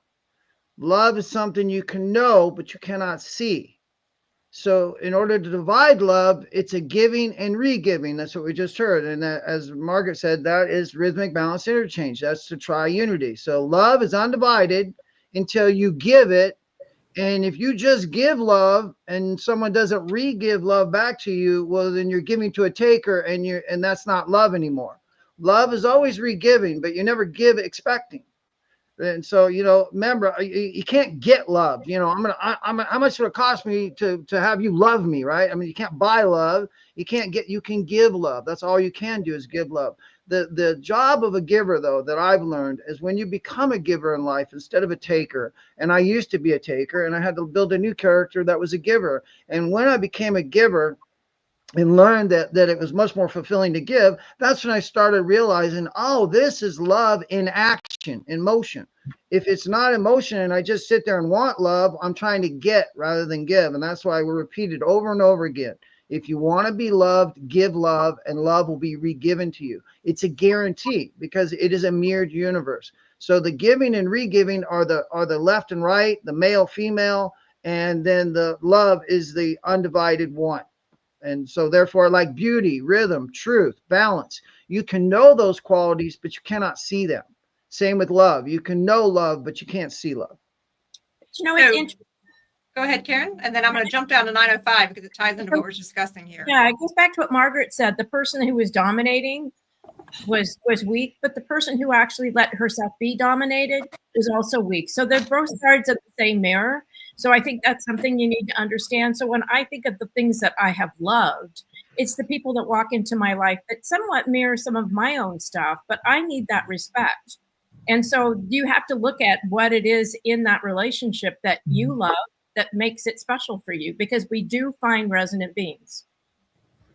Love is something you can know, but you cannot see. So in order to divide love, it's a giving and re-giving. That's what we just heard. And that, as Margaret said, that is rhythmic balance interchange. That's the triunity. So love is undivided until you give it. And if you just give love and someone doesn't re-give love back to you, well, then you're giving to a taker, and that's not love anymore. Love is always re-giving, but you never give expecting. And so, remember, you can't get love. How much would it cost me to have you love me, right? I mean, you can't buy love. You can give love. That's all you can do is give love. The job of a giver, though, that I've learned is when you become a giver in life instead of a taker. And I used to be a taker, and I had to build a new character that was a giver. And when I became a giver and learned that it was much more fulfilling to give, that's when I started realizing, oh, this is love in action, in motion. If it's not emotion and I just sit there and want love, I'm trying to get rather than give. And that's why we repeat it over and over again. If you want to be loved, give love, and love will be re-given to you. It's a guarantee because it is a mirrored universe. So the giving and re-giving are the left and right, the male, female, and then the love is the undivided one. And so therefore, like beauty, rhythm, truth, balance, you can know those qualities, but you cannot see them. Same with love. You can know love, but you can't see love. It's interesting. Go ahead, Karen, and then I'm going to jump down to 905 because it ties into what we're discussing here. Yeah, it goes back to what Margaret said. The person who was dominating was weak, but the person who actually let herself be dominated was also weak. So they're both sides of the same mirror. So I think that's something you need to understand. So when I think of the things that I have loved, it's the people that walk into my life that somewhat mirror some of my own stuff, but I need that respect. And so you have to look at what it is in that relationship that you love that makes it special for you, because we do find resonant beings.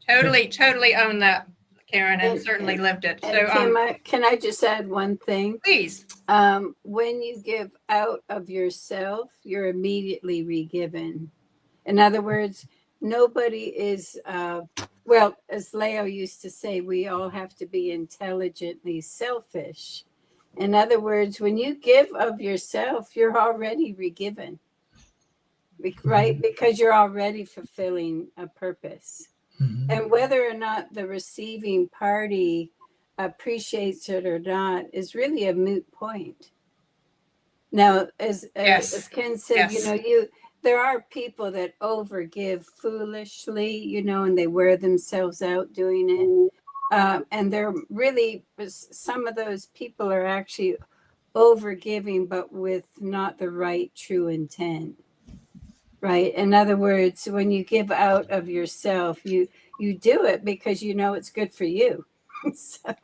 Totally own that, Karen, and certainly lived it. So can I just add one thing? Please. When you give out of yourself, you're immediately re-given. In other words, nobody is, well, as Leo used to say, we all have to be intelligently selfish. In other words, when you give of yourself, you're already re-given, right? Because you're already fulfilling a purpose. And whether or not the receiving party appreciates it or not is really a moot point. Now, as Ken said, there are people that overgive foolishly, you know, and they wear themselves out doing it. And they're really, some of those people are actually overgiving, but with not the right true intent. Right. In other words, when you give out of yourself, you do it because you know it's good for you. So,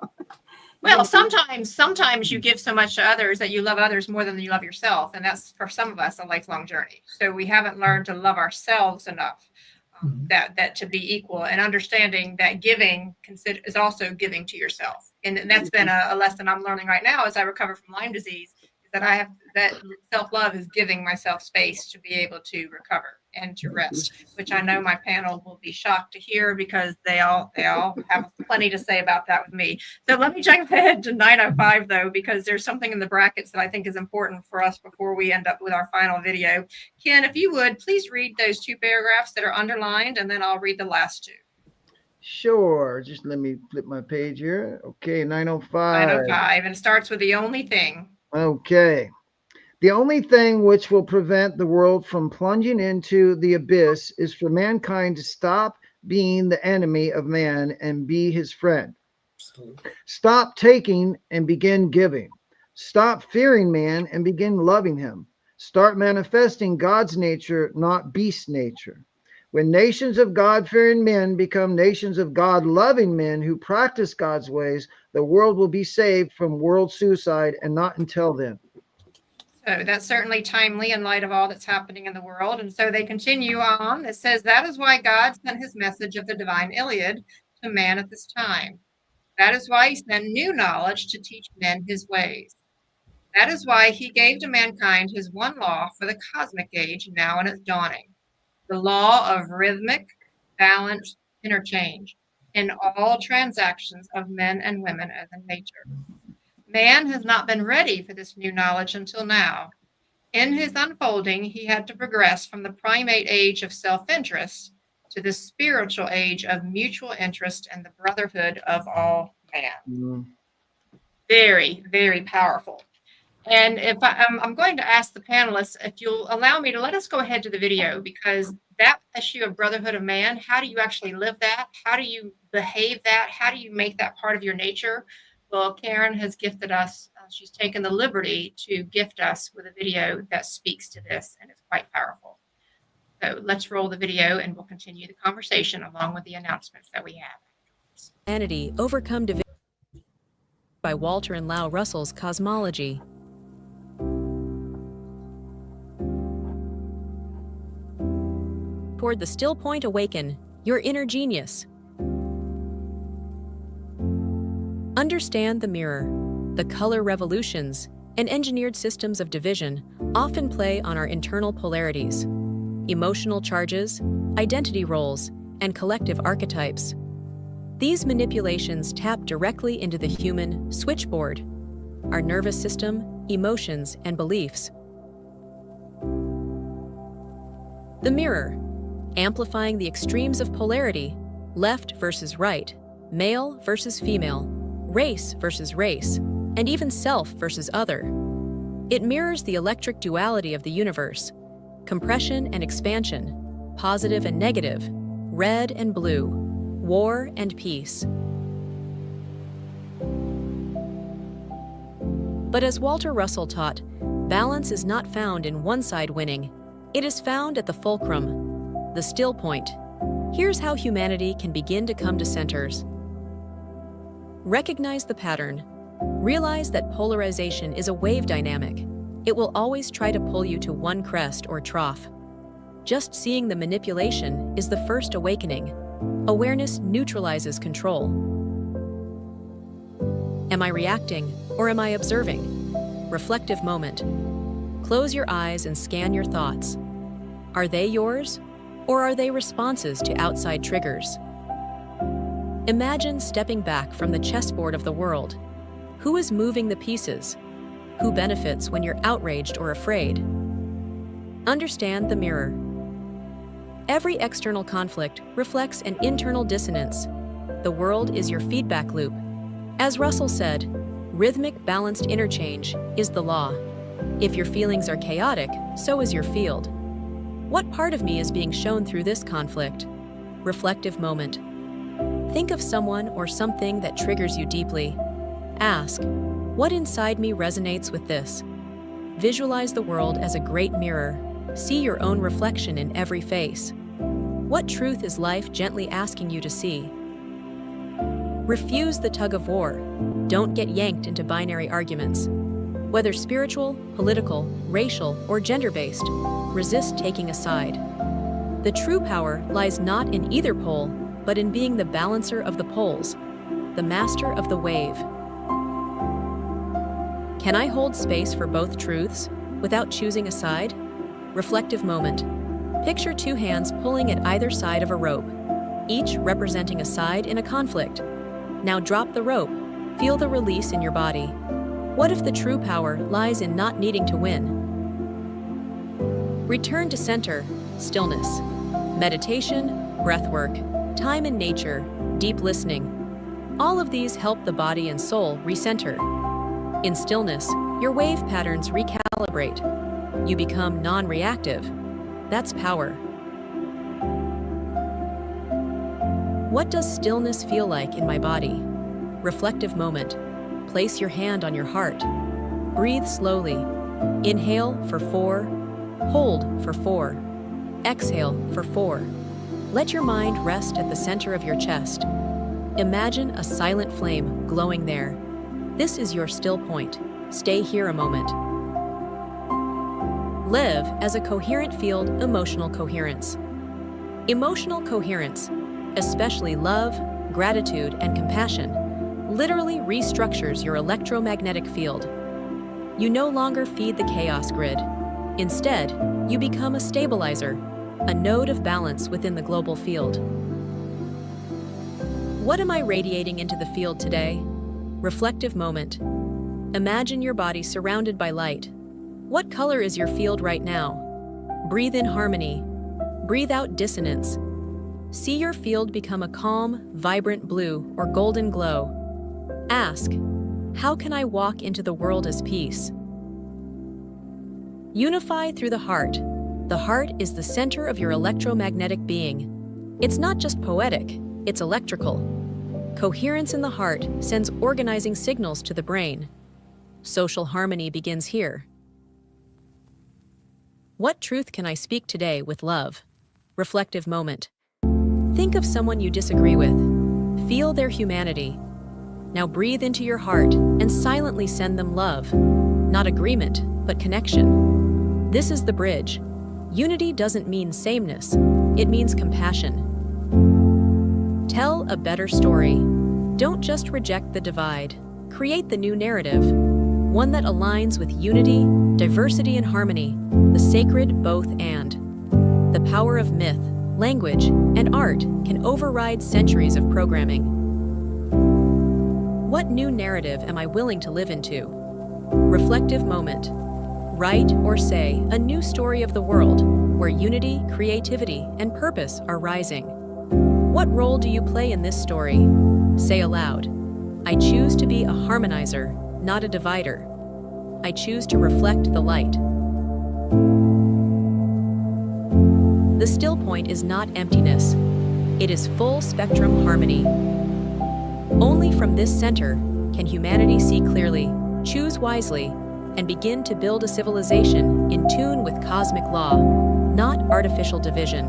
Well, sometimes you give so much to others that you love others more than you love yourself. And that's, for some of us, a lifelong journey. So we haven't learned to love ourselves enough that to be equal, and understanding that giving is also giving to yourself. And that's been a lesson I'm learning right now as I recover from Lyme disease, that I have, that self-love is giving myself space to be able to recover and to rest, which I know my panel will be shocked to hear, because they all have plenty to say about that with me. So let me jump ahead to 905 though, because there's something in the brackets that I think is important for us before we end up with our final video. Ken, if you would, please read those 2 paragraphs that are underlined, and then I'll read the last 2. Sure. Just let me flip my page here. Okay, 905. 905, and it starts with the only thing. Okay. The only thing which will prevent the world from plunging into the abyss is for mankind to stop being the enemy of man and be his friend. Absolutely. Stop taking and begin giving. Stop fearing man and begin loving him. Start manifesting God's nature, not beast nature. When nations of God-fearing men become nations of God-loving men who practice God's ways, the world will be saved from world suicide, and not until then. So that's certainly timely in light of all that's happening in the world. And so they continue on. It says, that is why God sent his message of the divine Iliad to man at this time. That is why he sent new knowledge to teach men his ways. That is why he gave to mankind his one law for the cosmic age now in its dawning. The law of rhythmic, balanced interchange in all transactions of men and women as in nature. Man has not been ready for this new knowledge until now. In his unfolding, he had to progress from the primate age of self-interest to the spiritual age of mutual interest and the brotherhood of all man. Very, very powerful. And if I'm going to ask the panelists, if you'll allow me to let us go ahead to the video, because that issue of brotherhood of man, how do you actually live that? How do you behave that? How do you make that part of your nature? Well, Karen has gifted us, she's taken the liberty to gift us with a video that speaks to this, and it's quite powerful. So let's roll the video and we'll continue the conversation along with the announcements that we have. Humanity Overcome Division by Walter and Lau Russell's Cosmology. Toward the still point awaken, your inner genius. Understand the mirror. The color revolutions and engineered systems of division often play on our internal polarities, emotional charges, identity roles, and collective archetypes. These manipulations tap directly into the human switchboard, our nervous system, emotions, and beliefs. The mirror, amplifying the extremes of polarity, left versus right, male versus female, race versus race, and even self versus other. It mirrors the electric duality of the universe, compression and expansion, positive and negative, red and blue, war and peace. But as Walter Russell taught, balance is not found in one side winning. It is found at the fulcrum, the still point. Here's how humanity can begin to come to centers. Recognize the pattern. Realize that polarization is a wave dynamic. It will always try to pull you to one crest or trough. Just seeing the manipulation is the first awakening. Awareness neutralizes control. Am I reacting or am I observing? Reflective moment. Close your eyes and scan your thoughts. Are they yours, or are they responses to outside triggers? Imagine stepping back from the chessboard of the world. Who is moving the pieces? Who benefits when you're outraged or afraid? Understand the mirror. Every external conflict reflects an internal dissonance. The world is your feedback loop. As Russell said, rhythmic balanced interchange is the law. If your feelings are chaotic, so is your field. What part of me is being shown through this conflict? Reflective moment. Think of someone or something that triggers you deeply. Ask, what inside me resonates with this? Visualize the world as a great mirror. See your own reflection in every face. What truth is life gently asking you to see? Refuse the tug of war. Don't get yanked into binary arguments. Whether spiritual, political, racial, or gender-based, resist taking a side. The true power lies not in either pole, but in being the balancer of the poles, the master of the wave. Can I hold space for both truths without choosing a side? Reflective moment. Picture two hands pulling at either side of a rope, each representing a side in a conflict. Now drop the rope. Feel the release in your body. What if the true power lies in not needing to win? Return to center, stillness. Meditation, breathwork, time in nature, deep listening. All of these help the body and soul recenter. In stillness, your wave patterns recalibrate. You become non-reactive. That's power. What does stillness feel like in my body? Reflective moment. Place your hand on your heart. Breathe slowly. Inhale for 4. Hold for 4. Exhale for 4. Let your mind rest at the center of your chest. Imagine a silent flame glowing there. This is your still point. Stay here a moment. Live as a coherent field, emotional coherence. Emotional coherence, especially love, gratitude, and compassion, literally restructures your electromagnetic field. You no longer feed the chaos grid. Instead, you become a stabilizer, a node of balance within the global field. What am I radiating into the field today? Reflective moment. Imagine your body surrounded by light. What color is your field right now? Breathe in harmony. Breathe out dissonance. See your field become a calm, vibrant blue or golden glow. Ask, how can I walk into the world as peace? Unify through the heart. The heart is the center of your electromagnetic being. It's not just poetic, it's electrical. Coherence in the heart sends organizing signals to the brain. Social harmony begins here. What truth can I speak today with love? Reflective moment. Think of someone you disagree with. Feel their humanity. Now breathe into your heart and silently send them love. Not agreement, but connection. This is the bridge. Unity doesn't mean sameness. It means compassion. Tell a better story. Don't just reject the divide. Create the new narrative. One that aligns with unity, diversity, and harmony. The sacred both and. The power of myth, language, and art can override centuries of programming. What new narrative am I willing to live into? Reflective moment. Write or say a new story of the world where unity, creativity, and purpose are rising. What role do you play in this story? Say aloud, I choose to be a harmonizer, not a divider. I choose to reflect the light. The still point is not emptiness. It is full spectrum harmony. Only from this center can humanity see clearly, choose wisely, and begin to build a civilization in tune with cosmic law, not artificial division.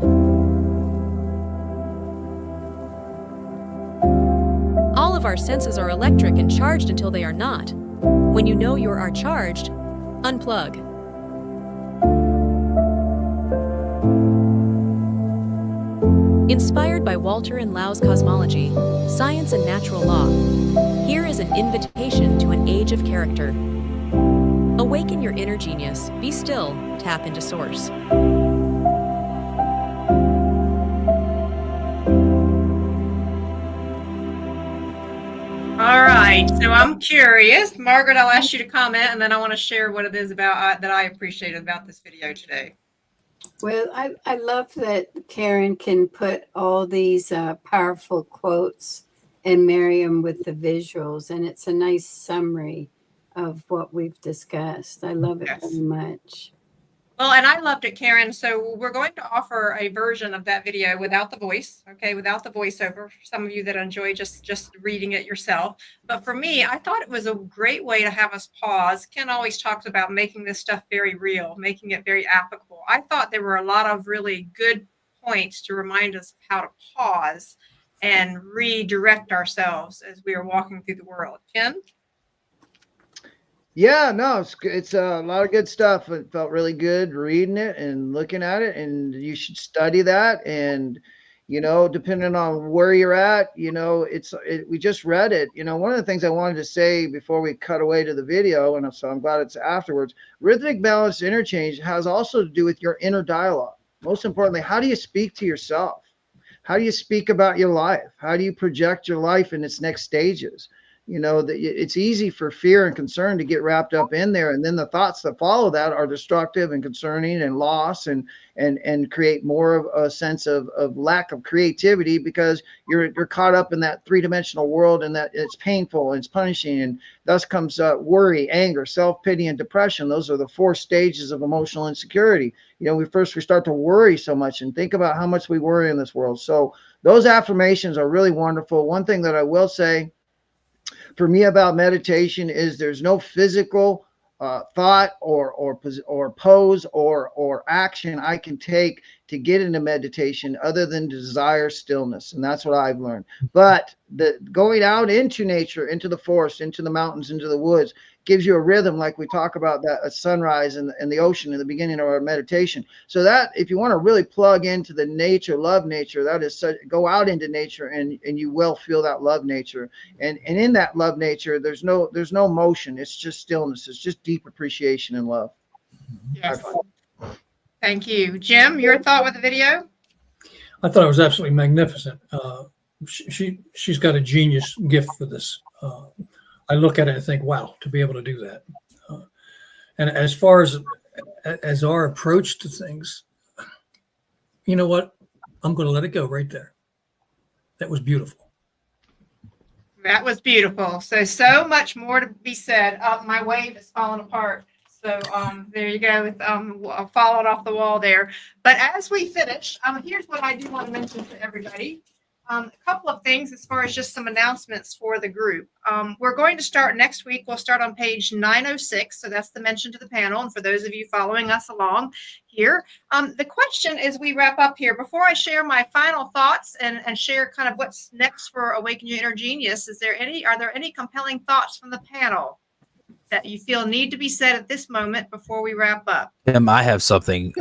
All of our senses are electric and charged until they are not. When you know you are charged, unplug. Inspired by Walter and Lau's cosmology, science and natural law, here is an invitation to an age of character. Awaken your inner genius, be still, tap into source. All right, so I'm curious. Margaret, I'll ask you to comment, and then I want to share what it is about that I appreciated about this video today. Well, I love that Karen can put all these powerful quotes and marry them with the visuals, and it's a nice summary of what we've discussed. I love it Yes. very much. Well, and I loved it, Karen. So we're going to offer a version of that video without the voice, okay, without the voiceover. For some of you that enjoy just reading it yourself. But for me, I thought it was a great way to have us pause. Ken always talks about making this stuff very real, making it very applicable. I thought there were a lot of really good points to remind us of how to pause and redirect ourselves as we are walking through the world. Ken? Yeah, no, it's a lot of good stuff. It felt really good reading it and looking at it, and you should study that. And depending on where you're at, we just read it. One of the things I wanted to say before we cut away to the video, and so I'm glad it's afterwards. Rhythmic balance interchange has also to do with your inner dialogue. Most importantly, how do you speak to yourself? How do you speak about your life? How do you project your life in its next stages? It's easy for fear and concern to get wrapped up in there, and then the thoughts that follow that are destructive and concerning and loss, and create more of a sense of lack of creativity, because you're caught up in that three-dimensional world, and that it's painful and it's punishing, and thus comes worry, anger, self-pity, and depression. Those are the 4 stages of emotional insecurity. We start to worry so much, and think about how much we worry in this world. So those affirmations are really wonderful. One thing that I will say for me about meditation is there's no physical thought or pose or action I can take to get into meditation other than desire stillness. And that's what I've learned. But going out into nature, into the forest, into the mountains, into the woods, gives you a rhythm, like we talk about that a sunrise and the ocean in the beginning of our meditation. So that if you want to really plug into the nature, love nature, that is go out into nature, and you will feel that love nature. And in that love nature, there's no motion. It's just stillness. It's just deep appreciation and love. Yes. Thank you. Jim, your thought with the video? I thought it was absolutely magnificent. She's got a genius gift for this. I look at it and think, wow, to be able to do that. And as far as our approach to things, you know what? I'm going to let it go right there. That was beautiful. That was beautiful. So much more to be said. My wave is falling apart. So there you go, with falling off the wall there. But as we finish, here's what I do want to mention to everybody. A couple of things as far as just some announcements for the group. We're going to start next week. We'll start on page 906. So that's the mention to the panel. And for those of you following us along here, the question as we wrap up here, before I share my final thoughts and share kind of what's next for Awaken Your Inner Genius, are there any compelling thoughts from the panel that you feel need to be said at this moment before we wrap up? I have something.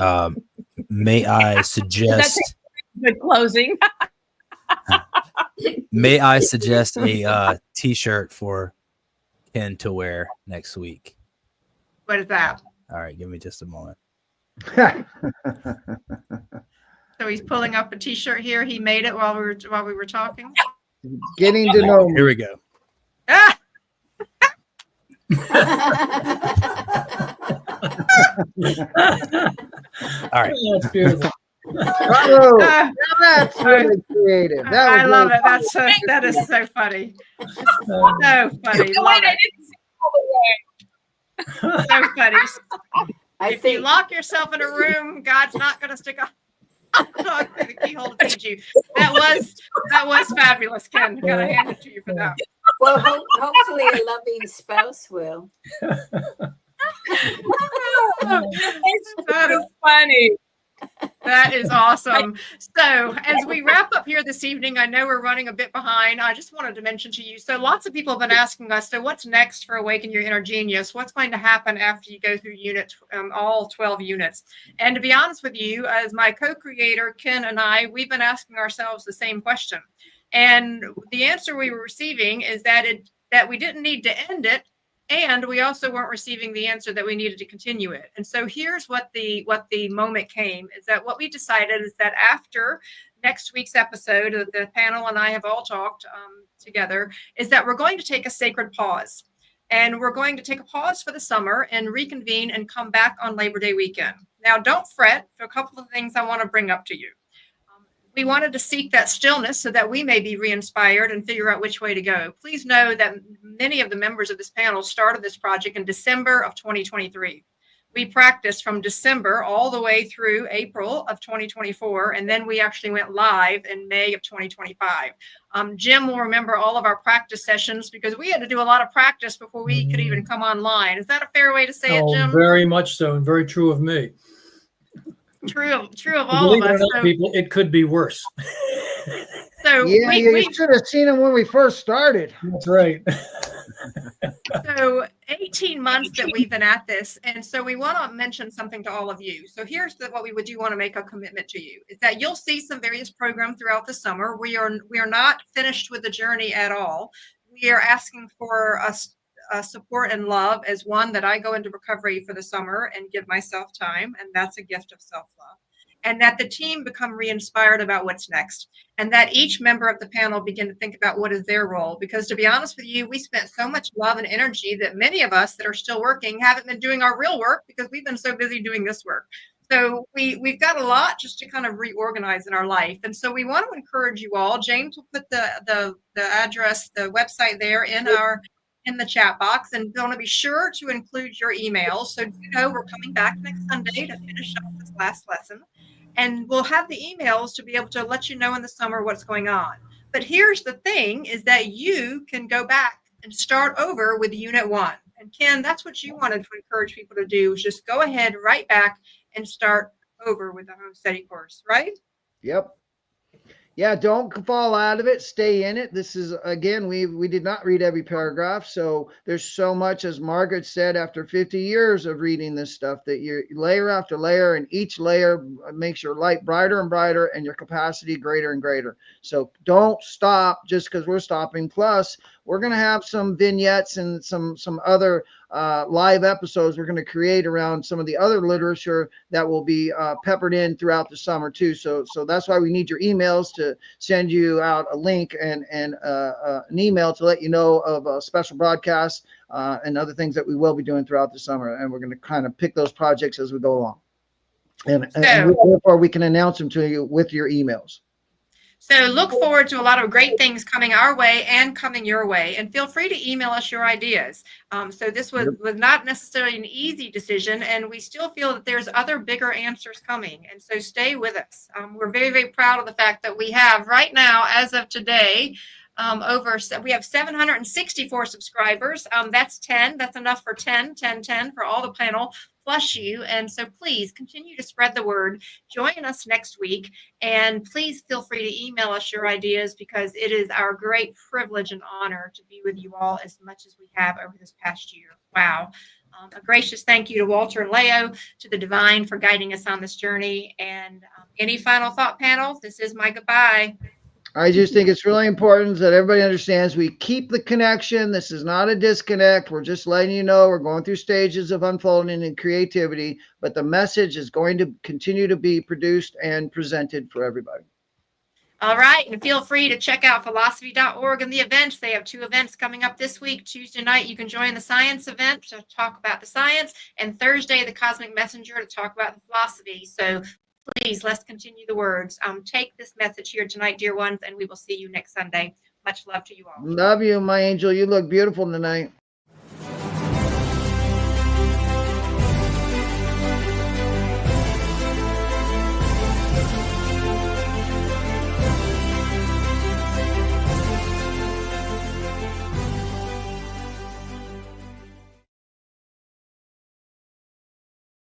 May I suggest? That's a good closing. May I suggest a T-shirt for Ken to wear next week? What is that? All right, give me just a moment. So he's pulling up a T-shirt here. He made it while we were talking. Getting to know me. Here we go. Ah! All right. That's beautiful. Bravo. That's really creative. I love it. Fun. That is so funny. It's so funny. Love it. So funny. If you lock yourself in a room, God's not going to stick a dog through the keyhole to feed you. That was fabulous, Ken. Gotta hand it to you for that. Well, hopefully a loving spouse will. That is funny. That is awesome. So as we wrap up here this evening, I know we're running a bit behind. I just wanted to mention to you, so lots of people have been asking us, so what's next for Awaken Your Inner Genius? What's going to happen after you go through units, all 12 units? And to be honest with you, as my co-creator, Ken and I, we've been asking ourselves the same question. And the answer we were receiving is that we didn't need to end it, and we also weren't receiving the answer that we needed to continue it. And so here's what the moment came, is that what we decided is that after next week's episode, the panel and I have all talked together, is that we're going to take a sacred pause. And we're going to take a pause for the summer and reconvene and come back on Labor Day weekend. Now, don't fret. There are a couple of things I want to bring up to you. We wanted to seek that stillness so that we may be re-inspired and figure out which way to go. Please know that many of the members of this panel started this project in December of 2023. We practiced from December all the way through April of 2024, and then we actually went live in May of 2025. Jim will remember all of our practice sessions because we had to do a lot of practice before we could even come online. Is that a fair way to say it, Jim? Very much so, and very true of me. True of all Believe of it or us. not, people, it could be worse. So Yeah, you should have seen him when we first started. That's right. So 18 months that we've been at this. And so we want to mention something to all of you. So here's what we would do want to make a commitment to you is that you'll see some various programs throughout the summer. We are not finished with the journey at all. We are asking for support and love as one that I go into recovery for the summer and give myself time. And that's a gift of self-love. And that the team become re-inspired about what's next. And that each member of the panel begin to think about what is their role. Because to be honest with you, we spent so much love and energy that many of us that are still working haven't been doing our real work because we've been so busy doing this work. So we've got a lot just to kind of reorganize in our life. And so we want to encourage you all. James will put the address, the website there in the chat box, and want to be sure to include your emails. So you know we're coming back next Sunday to finish up this last lesson. And we'll have the emails to be able to let you know in the summer what's going on. But here's the thing is that you can go back and start over with Unit 1. And Ken, that's what you wanted to encourage people to do is just go ahead right back and start over with the home study course, right? Yep. Yeah, don't fall out of it. Stay in it. This is, again, we did not read every paragraph. So there's so much, as Margaret said, after 50 years of reading this stuff, that you're layer after layer, and each layer makes your light brighter and brighter and your capacity greater and greater. So don't stop just because we're stopping. Plus, we're going to have some vignettes and some other live episodes we're going to create around some of the other literature that will be peppered in throughout the summer too. So that's why we need your emails to send you out a link and an email to let you know of a special broadcast and other things that we will be doing throughout the summer. And we're going to kind of pick those projects as we go along. And therefore we can announce them to you with your emails. So look forward to a lot of great things coming our way and coming your way. And feel free to email us your ideas. So this was not necessarily an easy decision, and we still feel that there's other bigger answers coming. And so stay with us. We're very, very proud of the fact that we have right now, as of today, we have 764 subscribers. That's 10. That's enough for 10 for all the panel plus you. And so please continue to spread the word. Join us next week. And please feel free to email us your ideas because it is our great privilege and honor to be with you all as much as we have over this past year. Wow. A gracious thank you to Walter and Leo, to the Divine for guiding us on this journey. And any final thought, panel? This is my goodbye. I just think it's really important that everybody understands we keep the connection. This is not a disconnect. We're just letting you know we're going through stages of unfolding and creativity, but the message is going to continue to be produced and presented for everybody. All right. And feel free to check out philosophy.org and the events. They have 2 events coming up this week. Tuesday night, you can join the science event to talk about the science, and Thursday, the Cosmic Messenger to talk about the philosophy. So please, let's continue the words. Take this message here tonight, dear ones, and we will see you next Sunday. Much love to you all. Love you, my angel. You look beautiful tonight.